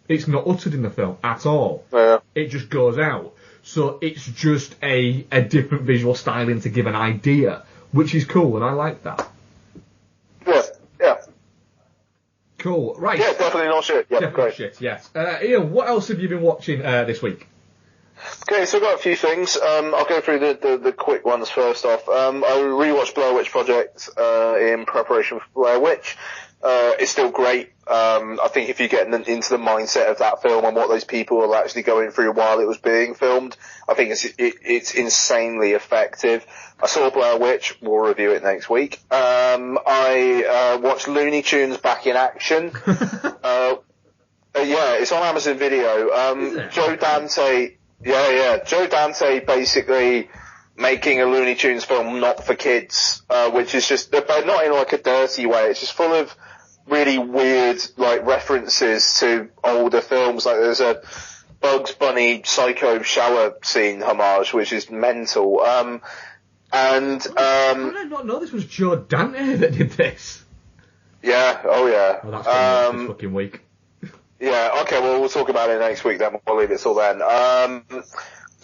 Speaker 2: It's not uttered in the film at all.
Speaker 3: Yeah.
Speaker 2: It just goes out. So it's just a different visual styling to give an idea, which is cool, and I like that.
Speaker 3: Yeah.
Speaker 2: Cool, right.
Speaker 3: Yeah, definitely not shit. Yeah,
Speaker 2: definitely
Speaker 3: great.
Speaker 2: shit, yes. Ian, what else have you been watching this week?
Speaker 3: Okay, so I've got a few things. I'll go through the quick ones first off. I rewatched Blair Witch Project in preparation for Blair Witch. It's still great. I think if you get into the mindset of that film and what those people were actually going through while it was being filmed, I think it's insanely effective. I saw Blair Witch. We'll review it next week. I watched Looney Tunes Back in Action. It's on Amazon Video. Joe Dante. Joe Dante basically making a Looney Tunes film not for kids, which is just, but not in like a dirty way. It's just full of really weird, like, references to older films. Like, there's a Bugs Bunny Psycho shower scene homage, which is mental. How did
Speaker 2: I not know this was Joe Dante that did this?
Speaker 3: Yeah, oh yeah.
Speaker 2: Oh, that's this fucking week.
Speaker 3: Yeah, okay, well, we'll talk about it next week then. We'll leave it till then.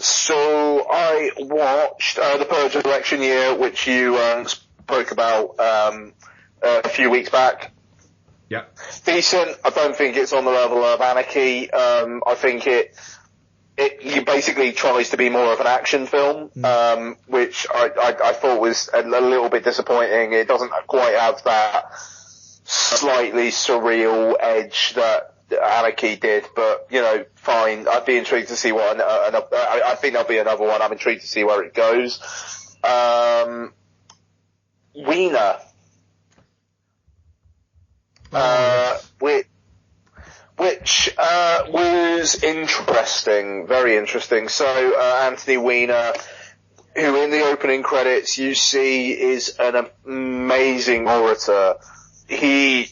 Speaker 3: So I watched The Purge Election Year, which you spoke about a few weeks back.
Speaker 2: Yeah.
Speaker 3: Decent. I don't think it's on the level of Anarchy. I think it basically tries to be more of an action film, which I thought was a little bit disappointing. It doesn't quite have that slightly surreal edge that Anarchy did, but, you know, fine. I'd be intrigued to see what, I think there'll be another one. I'm intrigued to see where it goes. Wiener. Which was interesting, very interesting. So, Anthony Weiner, who in the opening credits you see is an amazing orator. He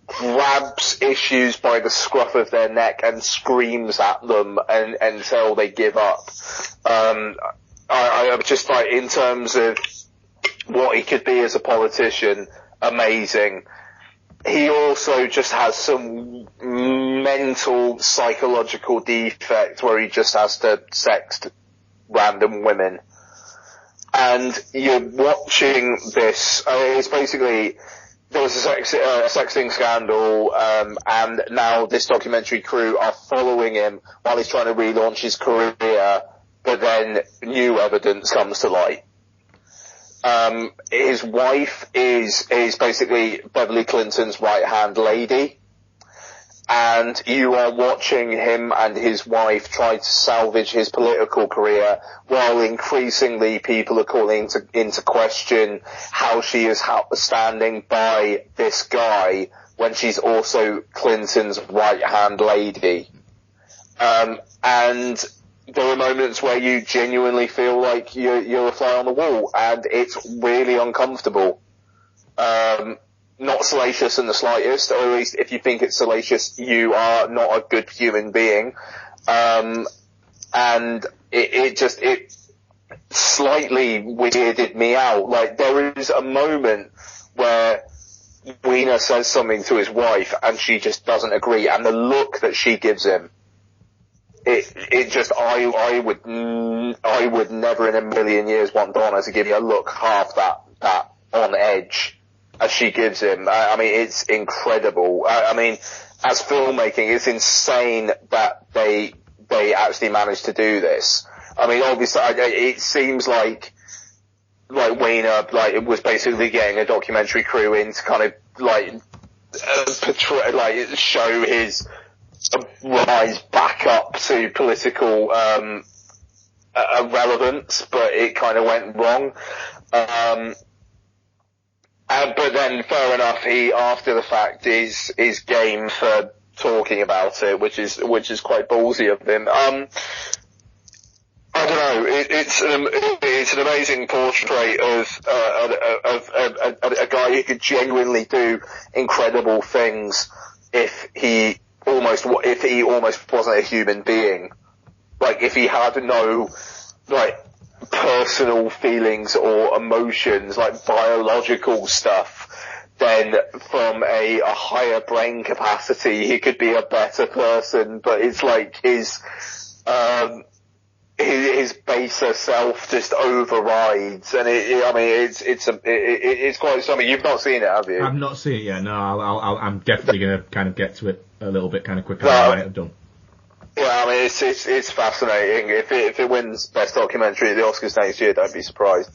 Speaker 3: grabs issues by the scruff of their neck and screams at them until they give up. I just like, in terms of what he could be as a politician, amazing. He also just has some mental, psychological defect where he just has to sext random women. And you're watching this, it's basically, there was a sexting scandal, and now this documentary crew are following him while he's trying to relaunch his career, but then new evidence comes to light. His wife is basically Beverly Clinton's right-hand lady, and you are watching him and his wife try to salvage his political career while increasingly people are calling into question how she is standing by this guy when she's also Clinton's right-hand lady. And there are moments where you genuinely feel like you're a fly on the wall, and it's really uncomfortable. Not salacious in the slightest, or at least if you think it's salacious, you are not a good human being. And it slightly weirded me out. Like, there is a moment where Weiner says something to his wife and she just doesn't agree, and the look that she gives him, I would never in a million years want Donna to give me a look half that on edge as she gives him. I mean, it's incredible. I mean, as filmmaking, it's insane that they actually managed to do this. I mean, obviously, it seems like Weiner, it was basically getting a documentary crew in to kind of, portray, show his rise back up to political relevance, but it kind of went wrong. But then, fair enough, he after the fact is game for talking about it, which is quite ballsy of him. I don't know. It's an amazing portrait of a guy who could genuinely do incredible things if he almost wasn't a human being. Like, if he had no, personal feelings or emotions, biological stuff, then from a higher brain capacity, he could be a better person. But it's like his baser self just overrides, and it's quite something. You've not seen it, have you?
Speaker 2: I've not seen it yet. No, I'm definitely going to kind of get to it a little bit kind of quicker than I might have done.
Speaker 3: Yeah, I mean, it's fascinating. If it wins Best Documentary at the Oscars next year, don't be surprised.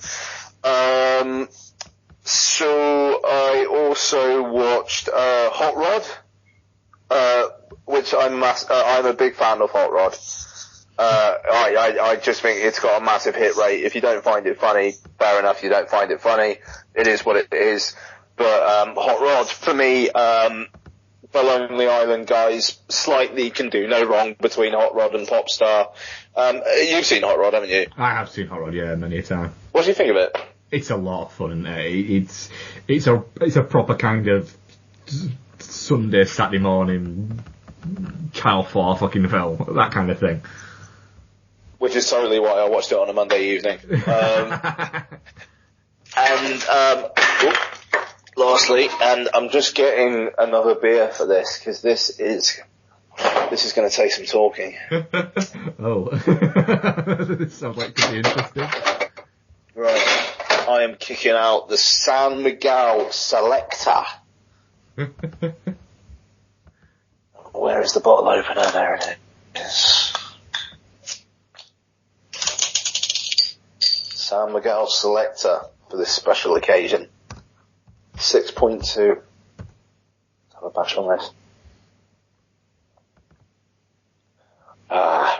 Speaker 3: So I also watched Hot Rod, which I'm a big fan of Hot Rod. I just think it's got a massive hit rate. If you don't find it funny, fair enough, you don't find it funny. It is what it is. But Hot Rod, for me, the Lonely Island guys slightly can do no wrong between Hot Rod and Popstar. You've seen Hot Rod, haven't you?
Speaker 2: I have seen Hot Rod, yeah, many a time.
Speaker 3: What do you think of it?
Speaker 2: It's a lot of fun, isn't it? It's a proper kind of Sunday, Saturday morning, Channel 4 fucking film, that kind of thing.
Speaker 3: Which is totally why I watched it on a Monday evening. Lastly, and I'm just getting another beer for this, because this is This is going to take some talking.
Speaker 2: Oh. This sounds like it could be interesting.
Speaker 3: Right. I am kicking out the San Miguel Selector. Where is the bottle opener? There it is. San Miguel Selector for this special occasion. 6.2. Let's have a bash on this.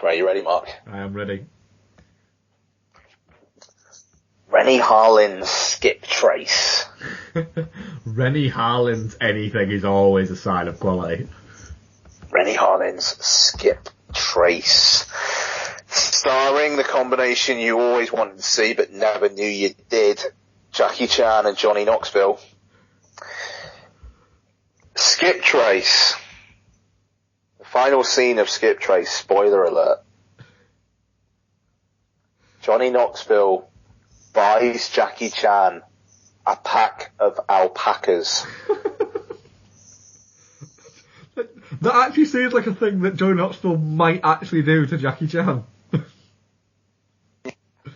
Speaker 3: Right, you ready, Mark?
Speaker 2: I am ready.
Speaker 3: Rennie Harlin's Skip Trace.
Speaker 2: Rennie Harlin's anything is always a sign of quality.
Speaker 3: Rennie Harlin's Skip Trace. Starring the combination you always wanted to see but never knew you did. Jackie Chan and Johnny Knoxville. Skip Trace. The final scene of Skip Trace, spoiler alert. Johnny Knoxville buys Jackie Chan a pack of alpacas.
Speaker 2: That actually seems like a thing that Johnny Knoxville might actually do to Jackie Chan.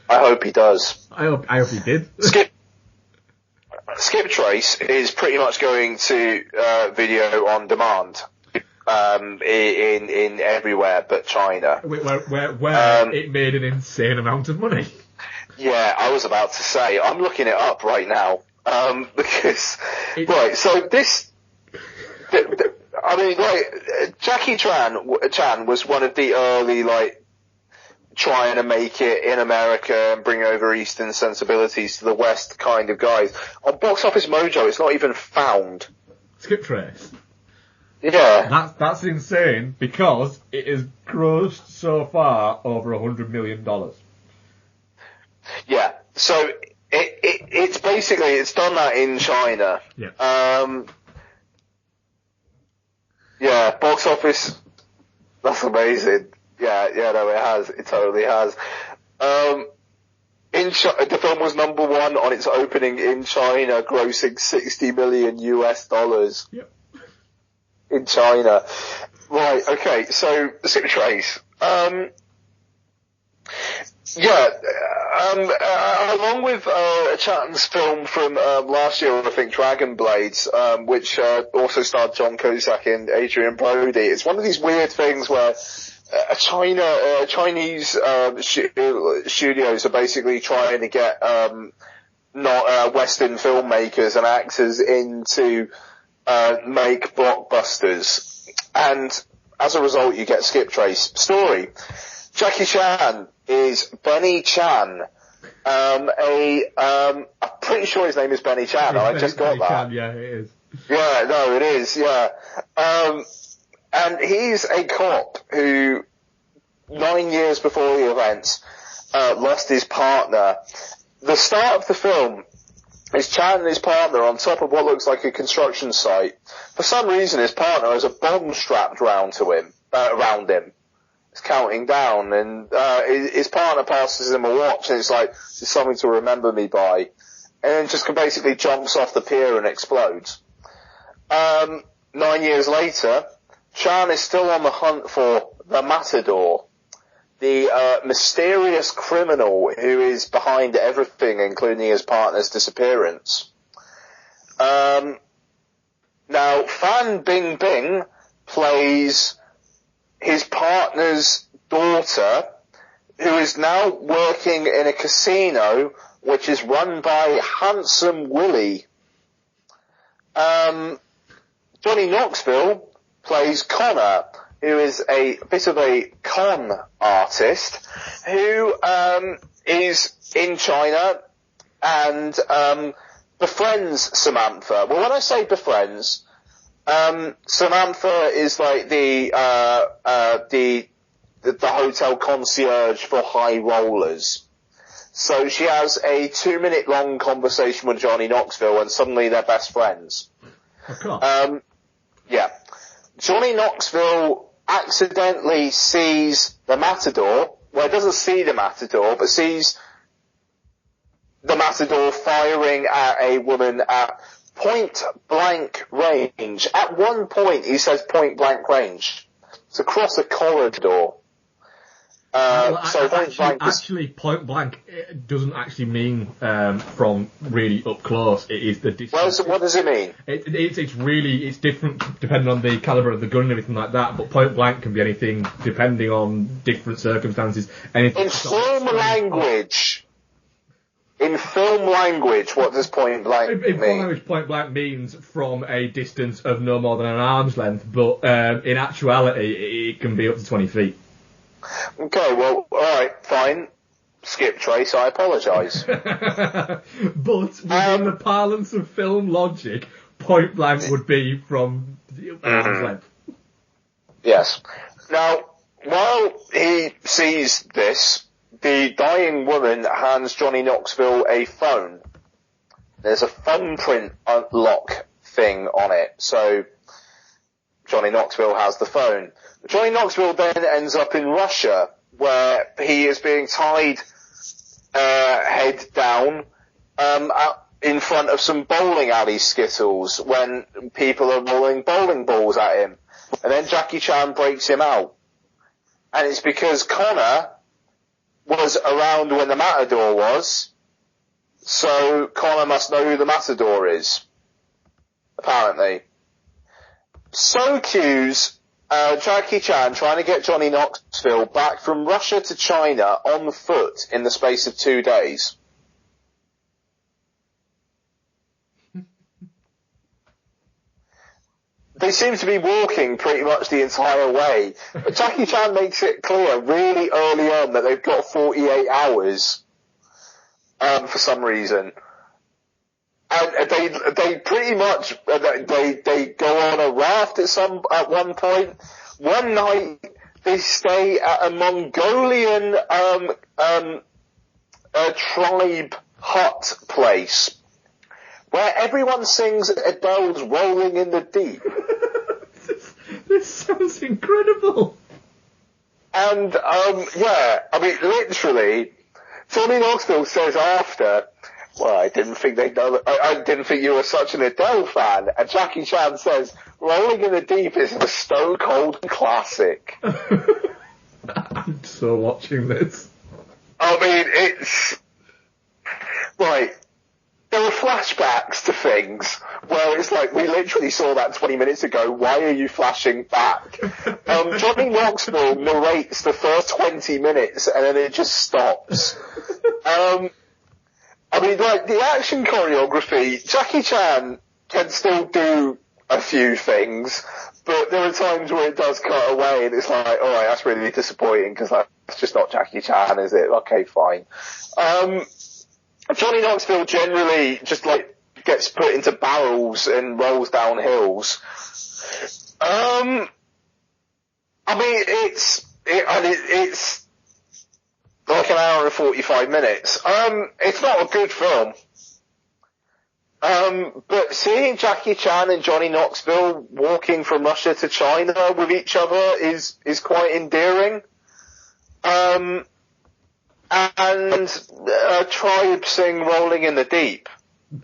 Speaker 3: I hope he does.
Speaker 2: I hope he did.
Speaker 3: Skip Trace is pretty much going to video on demand in everywhere but China.
Speaker 2: Where it made an insane amount of money.
Speaker 3: Yeah, I was about to say, I'm looking it up right now because so this. I mean, Jackie Chan was one of the early, trying to make it in America and bring over Eastern sensibilities to the West kind of guys. On Box Office Mojo, it's not even found.
Speaker 2: Skip Trace.
Speaker 3: Yeah.
Speaker 2: That's insane because it has grossed so far over $100 million.
Speaker 3: Yeah. So it's basically, it's done that in China.
Speaker 2: Yeah.
Speaker 3: Yeah, Box Office, that's amazing. Yeah, no, it has. It totally has. The film was number one on its opening in China, grossing $60 million US.
Speaker 2: Yep.
Speaker 3: In China. Right, okay, so, Skip Trace. Along with Chatton's film from last year, I think Dragon Blades, which also starred John Cusack and Adrian Brody. It's one of these weird things where Chinese studios are basically trying to get Western filmmakers and actors in to make blockbusters, and as a result, you get Skip Trace. Story: Jackie Chan is Benny Chan. I'm pretty sure his name is Benny Chan. I just got that.
Speaker 2: Chan, yeah, it is.
Speaker 3: Yeah, no, it is. Yeah, and he's a cop who 9 years before the events lost his partner. The start of the film is Chan and his partner on top of what looks like a construction site. For some reason, his partner has a bomb strapped around him. It's counting down, and his partner passes him a watch, and it's like, this is something to remember me by. And then just basically jumps off the pier and explodes. 9 years later, Chan is still on the hunt for the Matador, the mysterious criminal who is behind everything, including his partner's disappearance. Now, Fan Bingbing plays his partner's daughter, who is now working in a casino which is run by Handsome Willie. Johnny Knoxville plays Connor, who is a bit of a con artist, who is in China and befriends Samantha. Well, when I say befriends, Samantha is like the hotel concierge for high rollers. So she has a 2-minute long conversation with Johnny Knoxville, and suddenly they're best friends.
Speaker 2: Of course.
Speaker 3: Yeah. Johnny Knoxville accidentally sees the Matador. Well, he doesn't see the Matador, but sees the Matador firing at a woman at point blank range. At one point, he says point blank range. It's across a corridor.
Speaker 2: Actually, point blank it doesn't actually mean from really up close. It is the distance.
Speaker 3: What does it mean?
Speaker 2: It's different depending on the caliber of the gun and everything like that. But point blank can be anything depending on different circumstances. Anything
Speaker 3: In film language, what does point blank mean?
Speaker 2: In film language, point blank means from a distance of no more than an arm's length. But in actuality, it can be up to 20 feet.
Speaker 3: Okay, well, alright, fine. Skip Trace, I apologise.
Speaker 2: But within the parlance of film logic, point blank would be from arm's length.
Speaker 3: Yes. Now, while he sees this, the dying woman hands Johnny Knoxville a phone. There's a thumbprint lock thing on it, so Johnny Knoxville has the phone. Johnny Knoxville then ends up in Russia, where he is being tied head down in front of some bowling alley skittles when people are rolling bowling balls at him. And then Jackie Chan breaks him out. And it's because Connor was around when the Matador was, so Connor must know who the Matador is, apparently. So cues Jackie Chan trying to get Johnny Knoxville back from Russia to China on foot in the space of 2 days. They seem to be walking pretty much the entire way, but Jackie Chan makes it clear really early on that they've got 48 hours for some reason. And they pretty much, they go on a raft at one point. One night, they stay at a Mongolian, tribe hut place, where everyone sings Adele's Rolling in the Deep.
Speaker 2: This sounds incredible.
Speaker 3: And, literally, Johnny Knoxville says after, well, I didn't think you were such an Adele fan. And Jackie Chan says, Rolling in the Deep is a stone cold classic.
Speaker 2: I'm so watching this.
Speaker 3: I mean, it's, right, there are flashbacks to things where it's like, we literally saw that 20 minutes ago, why are you flashing back? Johnny Knoxville narrates the first 20 minutes and then it just stops. The action choreography, Jackie Chan can still do a few things, but there are times where it does cut away and it's like, alright, that's really disappointing because that's just not Jackie Chan, is it? Okay, fine. Johnny Knoxville generally just gets put into barrels and rolls down hills. It's like an hour and 45 minutes. It's not a good film. But seeing Jackie Chan and Johnny Knoxville walking from Russia to China with each other is quite endearing. And a tribe sing Rolling in the Deep. I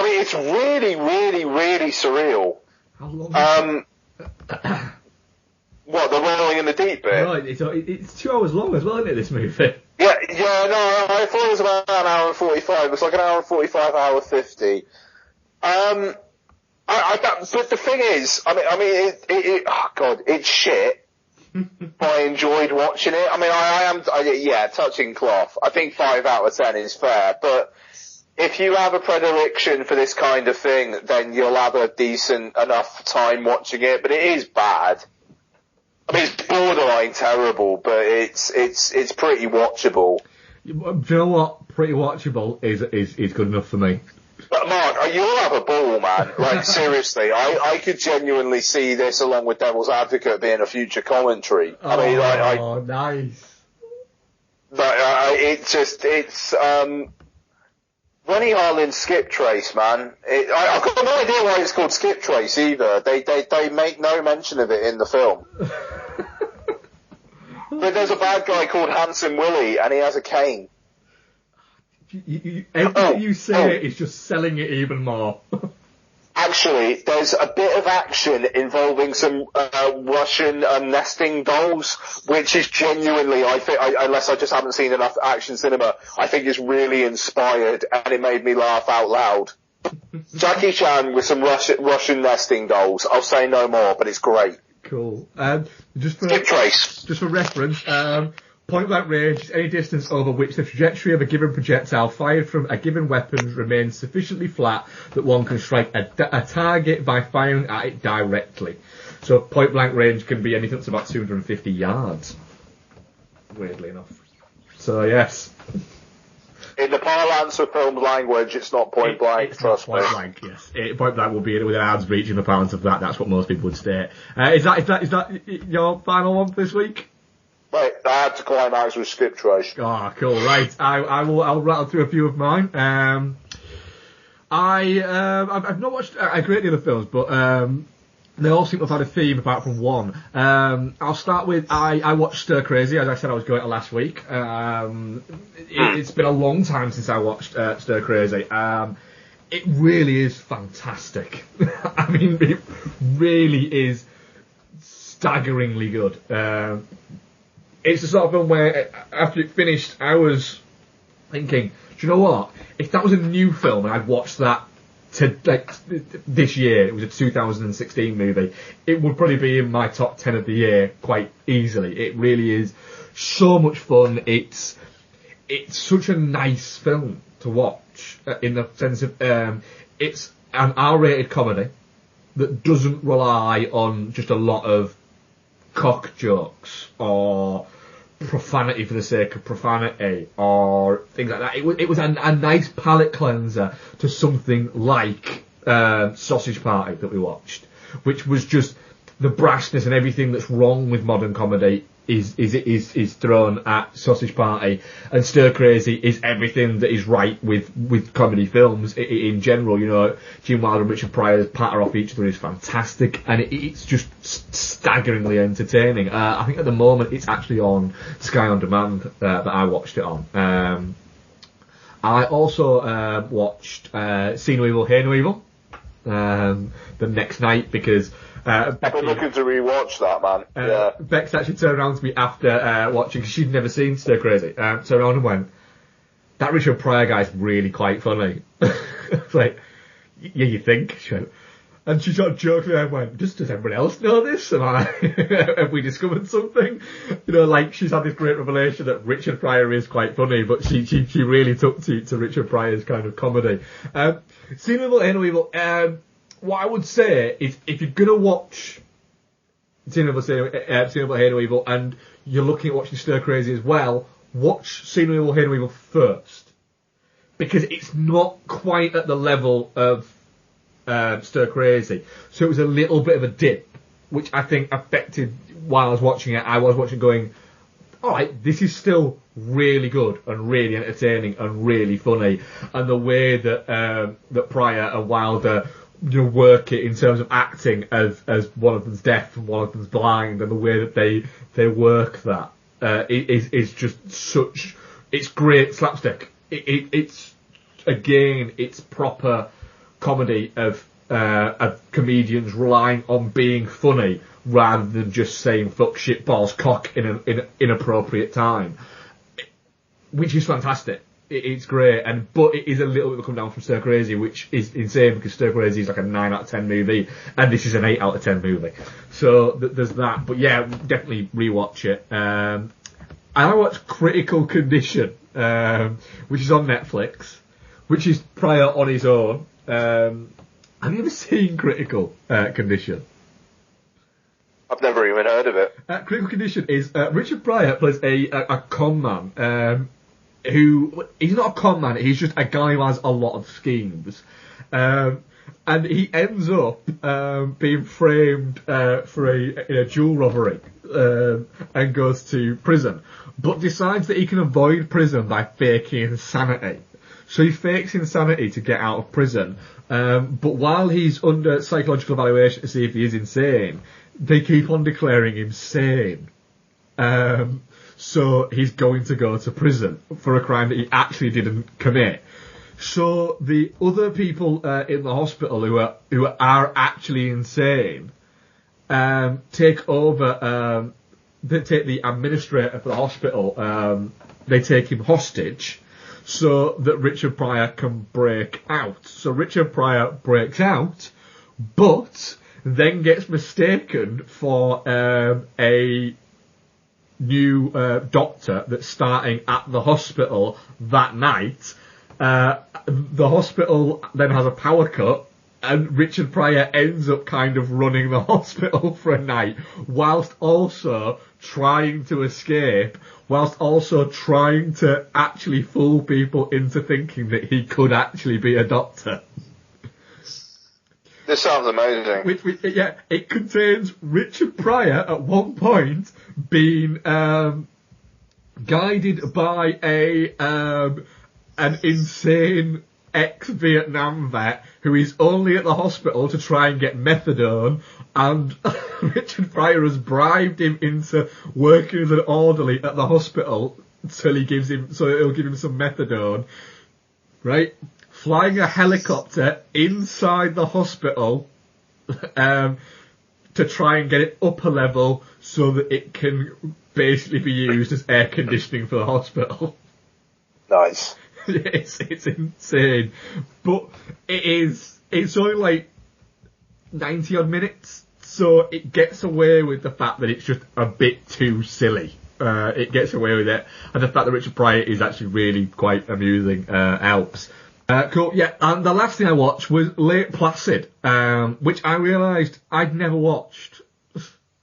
Speaker 3: mean, it's really, really, really surreal.
Speaker 2: How long?
Speaker 3: What, the Rolling in the Deep bit?
Speaker 2: Right, it's 2 hours long as well, isn't it, this movie?
Speaker 3: Yeah, no, I thought it was about an hour and 45. It's like an hour and 45, hour 50. But the thing is, it's shit. But I enjoyed watching it. I mean, touching cloth. I think 5 out of 10 is fair, but if you have a predilection for this kind of thing, then you'll have a decent enough time watching it, but it is bad. I mean, it's borderline terrible, but it's pretty watchable.
Speaker 2: Do you know what? Pretty watchable is good enough for me.
Speaker 3: But Mark, you'll have a ball, man. Like, seriously, I could genuinely see this along with Devil's Advocate being a future commentary.
Speaker 2: Nice.
Speaker 3: Rennie Harlin's Skip Trace, man. I've got no idea why it's called Skip Trace either. They make no mention of it in the film. But there's a bad guy called Handsome Willie, and he has a cane.
Speaker 2: Everything you say is just selling it even more.
Speaker 3: And Actually, there's a bit of action involving some Russian nesting dolls, which is genuinely, I think, unless I just haven't seen enough action cinema, I think is really inspired, and it made me laugh out loud. Jackie Chan with some Russian nesting dolls. I'll say no more, but it's great.
Speaker 2: Cool. Just
Speaker 3: Skip trace.
Speaker 2: Just for reference, point blank range is any distance over which the trajectory of a given projectile fired from a given weapon remains sufficiently flat that one can strike a target by firing at it directly. So point blank range can be anything to about 250 yards. Weirdly enough. So yes.
Speaker 3: In the parlance of film language, it's not point blank, trust me.
Speaker 2: Point blank, yes. Point blank will be within arm's reach in the parlance of that. That's what most people would state. Is that your final one for this week?
Speaker 3: Right, I had to climax with Skip Trace.
Speaker 2: Oh, cool. Right, I'll rattle through a few of mine. I've not watched a great deal of films, but they all seem to have had a theme apart from one. I'll start with I watched Stir Crazy, as I said I was going to last week. It's been a long time since I watched Stir Crazy. It really is fantastic. I mean, it really is staggeringly good. It's the sort of film where, after it finished, I was thinking, do you know what? If that was a new film and I'd watched that this year, it was a 2016 movie, it would probably be in my top 10 of the year quite easily. It really is so much fun. It's such a nice film to watch, in the sense of, it's an R-rated comedy that doesn't rely on just a lot of cock jokes or profanity for the sake of profanity or things like that. It was a nice palate cleanser to something like Sausage Party that we watched, which was just the brashness and everything that's wrong with modern comedy is thrown at Sausage Party, and Stir Crazy is everything that is right with comedy films in general. You know, Gene Wilder and Richard Pryor's patter off each other is fantastic, and it's just staggeringly entertaining. I think at the moment it's actually on Sky On Demand that I watched it on. I also watched See No Evil, Hear No Evil the next night because
Speaker 3: I've been looking to rewatch that, man. Yeah.
Speaker 2: Bex actually turned around to me after watching, because she'd never seen Stir Crazy. Turned around and went, "That Richard Pryor guy's really quite funny." It's like, yeah, you think? She went, and she sort of jokingly went, does everybody else know this? And have we discovered something? You know, like, she's had this great revelation that Richard Pryor is quite funny, but she really took to Richard Pryor's kind of comedy. See No Evil, Hear No Evil. What I would say is, if you're gonna watch See No Evil, Hear No Evil, and you're looking at watching Stir Crazy as well, watch See No Evil, Hear No Evil first, because it's not quite at the level of Stir Crazy. So it was a little bit of a dip, which I think affected while I was watching it. I was watching going, alright, this is still really good and really entertaining and really funny, and the way that that Pryor and Wilder, you know, work it in terms of acting as one of them's deaf and one of them's blind, and the way that they work that is just such, it's great slapstick. It's again, it's proper comedy of comedians relying on being funny rather than just saying fuck, shit, balls, cock in an inappropriate time, which is fantastic. It's great, but it is a little bit come down from Stir Crazy, which is insane because Stir Crazy is like a 9 out of 10 movie, and this is an 8 out of 10 movie. So there's that. But yeah, definitely rewatch it. I watched Critical Condition, which is on Netflix, which is Pryor on his own. Have you ever seen Critical Condition?
Speaker 3: I've never even heard of it.
Speaker 2: Critical Condition is Richard Pryor plays a con man. Who, he's not a con man, he's just a guy who has a lot of schemes. And he ends up being framed for a jewel robbery and goes to prison, but decides that he can avoid prison by faking insanity. So he fakes insanity to get out of prison, but while he's under psychological evaluation to see if he is insane, they keep on declaring him sane. So he's going to go to prison for a crime that he actually didn't commit. So the other people in the hospital who are actually insane take over. They take the administrator for the hospital. They take him hostage so that Richard Pryor can break out. So Richard Pryor breaks out, but then gets mistaken for a new doctor that's starting at the hospital that night. The hospital then has a power cut, and Richard Pryor ends up kind of running the hospital for a night, whilst also trying to escape, whilst also trying to actually fool people into thinking that he could actually be a doctor.
Speaker 3: This sounds amazing.
Speaker 2: It contains Richard Pryor at one point being guided by an insane ex-Vietnam vet who is only at the hospital to try and get methadone, and Richard Pryor has bribed him into working as an orderly at the hospital so he'll give him some methadone, right? Flying a helicopter inside the hospital to try and get it up a level so that it can basically be used as air conditioning for the hospital.
Speaker 3: Nice.
Speaker 2: It's insane, but it's only like 90 odd minutes, so it gets away with the fact that it's just a bit too silly. It gets away with it, and the fact that Richard Pryor is actually really quite amusing helps. Cool, yeah, and the last thing I watched was Lake Placid, which I realised I'd never watched.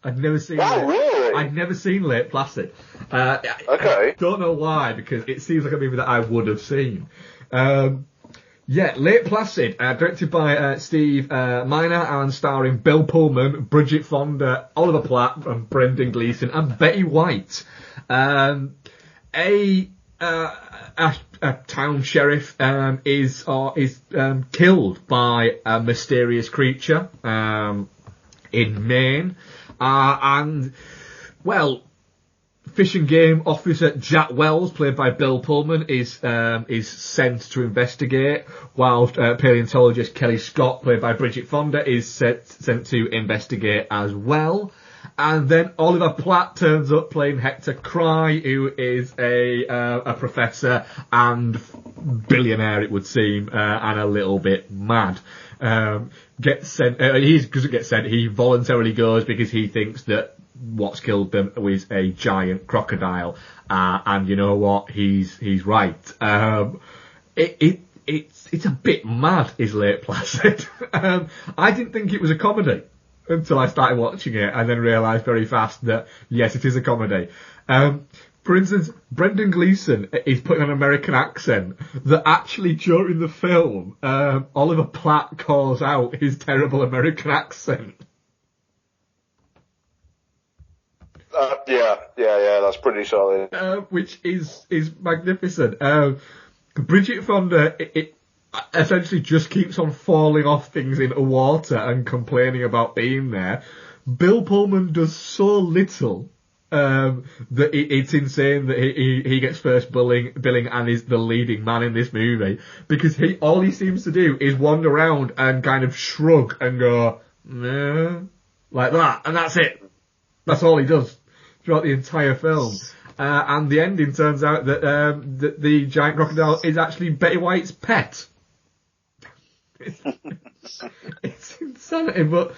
Speaker 2: I'd never seen
Speaker 3: really?
Speaker 2: I'd never seen Lake Placid.
Speaker 3: Okay.
Speaker 2: I don't know why, because it seems like a movie that I would have seen. Lake Placid, directed by Steve Miner and starring Bill Pullman, Bridget Fonda, Oliver Platt, and Brendan Gleeson, and Betty White. A town sheriff is killed by a mysterious creature in Maine, and Fish and Game Officer Jack Wells, played by Bill Pullman, is sent to investigate, whilst paleontologist Kelly Scott, played by Bridget Fonda, is sent to investigate as well. And then Oliver Platt turns up playing Hector Cry, who is a professor and billionaire, it would seem, and a little bit mad. Gets sent. He doesn't get sent. He voluntarily goes because he thinks that what's killed them was a giant crocodile. And you know what? He's right. It's a bit mad, is Lake Placid. I didn't think it was a comedy until I started watching it, and then realised very fast that, yes, it is a comedy. For instance, Brendan Gleeson is putting an American accent that actually, during the film, Oliver Platt calls out his terrible American accent.
Speaker 3: Yeah, that's pretty solid.
Speaker 2: Which is magnificent. Bridget Fonda, it essentially just keeps on falling off things into water and complaining about being there. Bill Pullman does so little that it's insane that he gets first billing and is the leading man in this movie, because all he seems to do is wander around and kind of shrug and go, nah, like that, and that's it. That's all he does throughout the entire film. And the ending turns out that the giant crocodile is actually Betty White's pet. It's insanity, but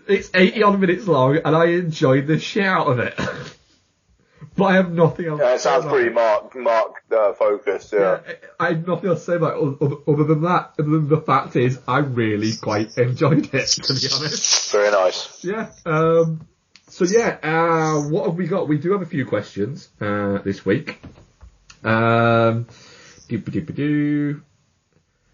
Speaker 2: it's 80 odd minutes long, and I enjoyed the shit out of it. But I have nothing else.
Speaker 3: Yeah, it sounds pretty Mark focused. Yeah.
Speaker 2: I have nothing else to say about it other than that. Other than the fact is, I really quite enjoyed it, to be honest.
Speaker 3: Very nice.
Speaker 2: Yeah. What have we got? We do have a few questions this week.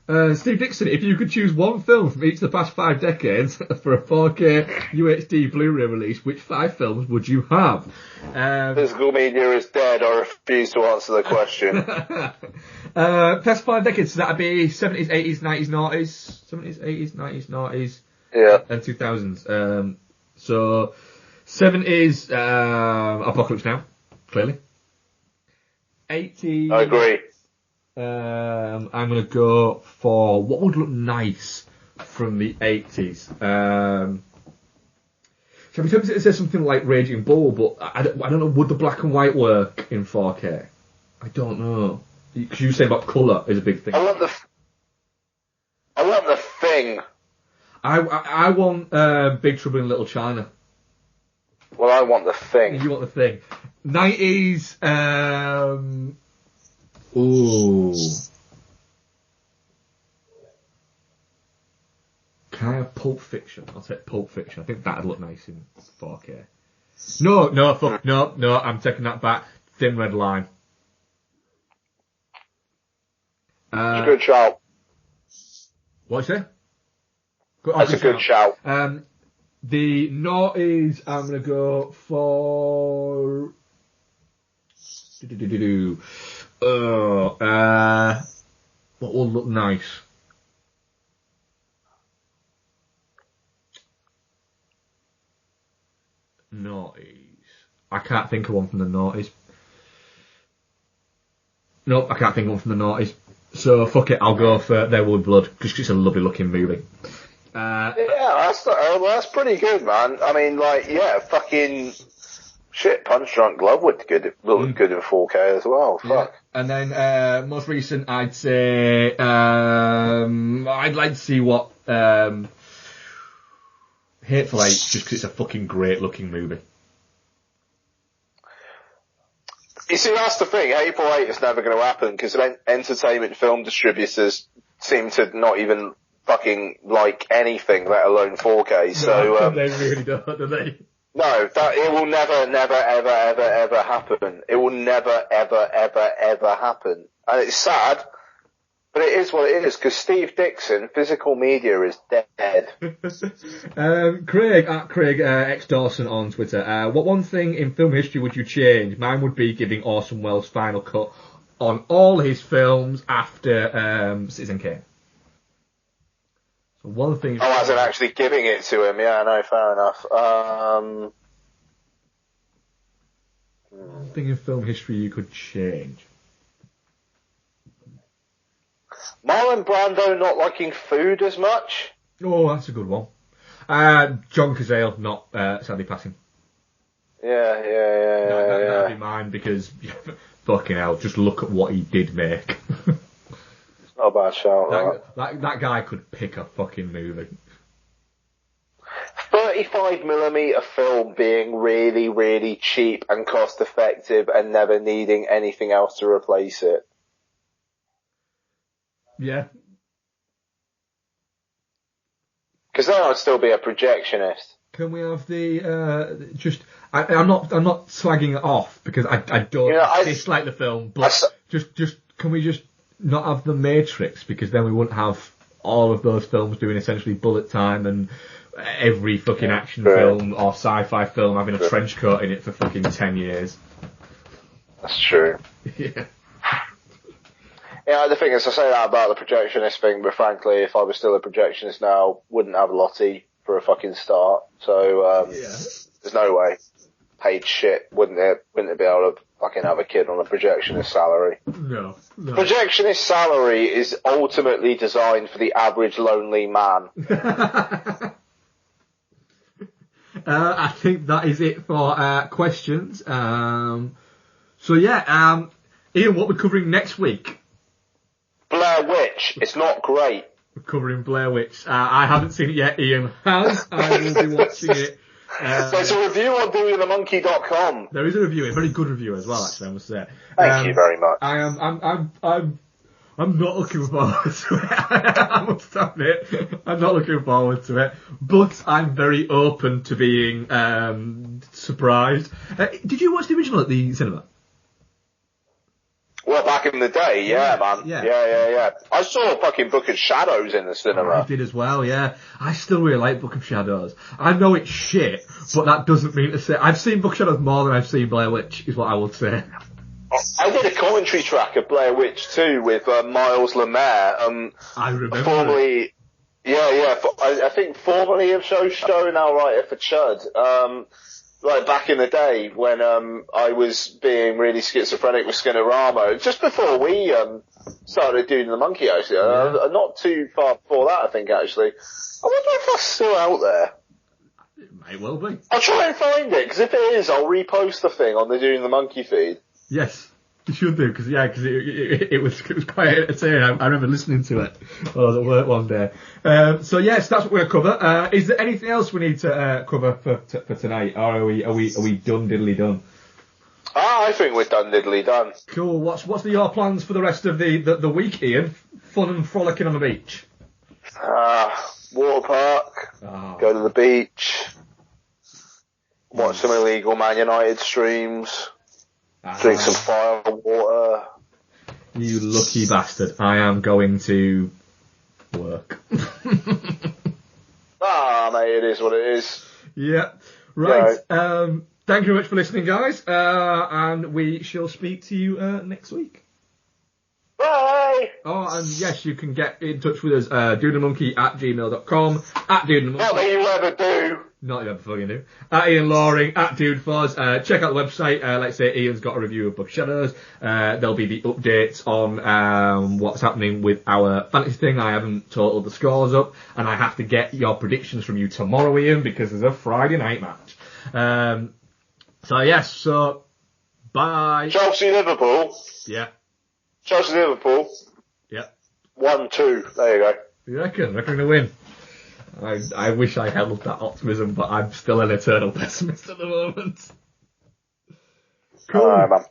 Speaker 2: Steve Dixon, if you could choose one film from each of the past 5 decades for a 4K UHD Blu-ray release, which 5 films would you have?
Speaker 3: Physical media is dead. I refuse to answer the question.
Speaker 2: Past 5 decades, so that'd be 70s, 80s, 90s, 90s. 70s, 80s, 90s, 90s.
Speaker 3: Yeah.
Speaker 2: And 2000s. So 70s, Apocalypse Now, clearly. 80s.
Speaker 3: I agree.
Speaker 2: I'm going to go for what would look nice from the 80s. So I'm tempted to say something like Raging Bull, but I don't know, would the black and white work in 4K? I don't know. Because you were saying about colour is a big thing.
Speaker 3: I want the Thing.
Speaker 2: I want Big Trouble in Little China.
Speaker 3: Well, I want the Thing.
Speaker 2: You want the Thing. 90s, ooh. Can I have Pulp Fiction? I'll take Pulp Fiction. I think that'd look nice in 4K. No, I'm taking that back. Thin Red Line.
Speaker 3: It's a good shout.
Speaker 2: What's it?
Speaker 3: That's a good shout.
Speaker 2: The noughties, I'm going to go for... what will look nice? Noughties. I can't think of one from the noughties. Nope, I can't think of one from the noughties. So, fuck it, I'll go for There Will Be Blood, because it's a lovely looking movie.
Speaker 3: Yeah, that's pretty good, man. I mean, like, yeah, fucking shit. Punch Drunk Love looked good in 4K as well. Fuck.
Speaker 2: Yeah. And then most recent, I'd say I'd like to see what Hateful Eight, just because it's a fucking great looking movie.
Speaker 3: You see, that's the thing. Hateful Eight is never going to happen because entertainment film distributors seem to not even fucking like anything, let alone 4K. So
Speaker 2: they really don't, do they?
Speaker 3: No, it will never, ever happen. It will never, ever happen. And it's sad, but it is what it is, because Steve Dixon, physical media, is dead.
Speaker 2: Craig, at Craig X Dawson on Twitter, what one thing in film history would you change? Mine would be giving Orson Welles' final cut on all his films after Citizen Kane. So one thing...
Speaker 3: Oh, as in actually giving it to him, yeah, no, fair enough.
Speaker 2: One thing in film history you could change.
Speaker 3: Marlon Brando not liking food as much?
Speaker 2: Oh, that's a good one. John Cazale not sadly passing.
Speaker 3: Yeah.
Speaker 2: That'd be mine because fucking hell, just look at what he did make.
Speaker 3: It's not a bad shout.
Speaker 2: That guy could pick a fucking movie.
Speaker 3: 35mm film being really, really cheap and cost effective and never needing anything else to replace it.
Speaker 2: Yeah.
Speaker 3: Because then I'd still be a projectionist.
Speaker 2: Can we have the I'm not slagging it off because I don't dislike the film, but just can we just not have The Matrix, because then we wouldn't have all of those films doing essentially bullet time and every fucking action film or sci-fi film having a trench coat in it for fucking 10 years.
Speaker 3: That's true.
Speaker 2: Yeah.
Speaker 3: Yeah, the thing is, I say that about the projectionist thing, but frankly, if I was still a projectionist now, wouldn't have Lottie for a fucking start. So, there's no way. Paid shit, wouldn't it be able to fucking have a kid on a projectionist salary?
Speaker 2: No.
Speaker 3: Projectionist salary is ultimately designed for the average lonely man.
Speaker 2: I think that is it for questions. So yeah, Ian, what we're covering next week?
Speaker 3: Blair Witch. It's not great.
Speaker 2: We're covering Blair Witch. I haven't seen it yet. Ian has. I will be watching it.
Speaker 3: There's a review on doingthemonkey.com.
Speaker 2: There is a review, a very good review as well, actually, I must say.
Speaker 3: Thank you very much.
Speaker 2: I'm not looking forward to it. I must admit, I'm not looking forward to it. But I'm very open to being surprised. Did you watch the original at the cinema?
Speaker 3: Well, back in the day, yeah, man. Yeah. I saw fucking Book of Shadows in the cinema.
Speaker 2: I did as well, yeah. I still really like Book of Shadows. I know it's shit, but that doesn't mean to say... I've seen Book of Shadows more than I've seen Blair Witch, is what I would say.
Speaker 3: I did a commentary track of Blair Witch 2 with Miles Lemaire.
Speaker 2: I remember.
Speaker 3: Formerly... Yeah, I think formerly of Show, now writer for Chud. like back in the day when I was being really schizophrenic with Skinorama, just before we started doing the Monkey House, not too far before that, I think, actually. I wonder if that's still out there.
Speaker 2: It may well be.
Speaker 3: I'll try and find it, because if it is, I'll repost the thing on the Doing the Monkey feed.
Speaker 2: Yes. You should do, because it was quite entertaining. I remember listening to it while I was at work one day. So yes, that's what we're going to cover. Is there anything else we need to cover for tonight, or are we done diddly done?
Speaker 3: I think we're done diddly done.
Speaker 2: Cool. What's your plans for the rest of the week, Ian? Fun and frolicking on the beach.
Speaker 3: Water park. Go to the beach. Watch some illegal Man United streams. Drink some fire water.
Speaker 2: You lucky bastard. I am going to work.
Speaker 3: Mate, it is what it is.
Speaker 2: Yeah. Right. Thank you very much for listening, guys. And we shall speak to you next week.
Speaker 3: Bye!
Speaker 2: Oh, and yes, you can get in touch with us, dudeandmonkey@gmail.com, @dudeandmonkey.
Speaker 3: Not that you ever do.
Speaker 2: Not you ever fucking do. Ian Loring, @DudeFoz. Check out the website. Like I say, Ian's got a review of Buck Shadows. There'll be the updates on what's happening with our fantasy thing. I haven't totaled the scores up, and I have to get your predictions from you tomorrow, Ian, because there's a Friday night match. So bye.
Speaker 3: Chelsea-Liverpool.
Speaker 2: Yeah.
Speaker 3: Chelsea-Liverpool.
Speaker 2: Yeah.
Speaker 3: 1-2. There you go.
Speaker 2: You reckon? We're going to win. I wish I held that optimism, but I'm still an eternal pessimist at the moment. Cool.
Speaker 3: Alright, man.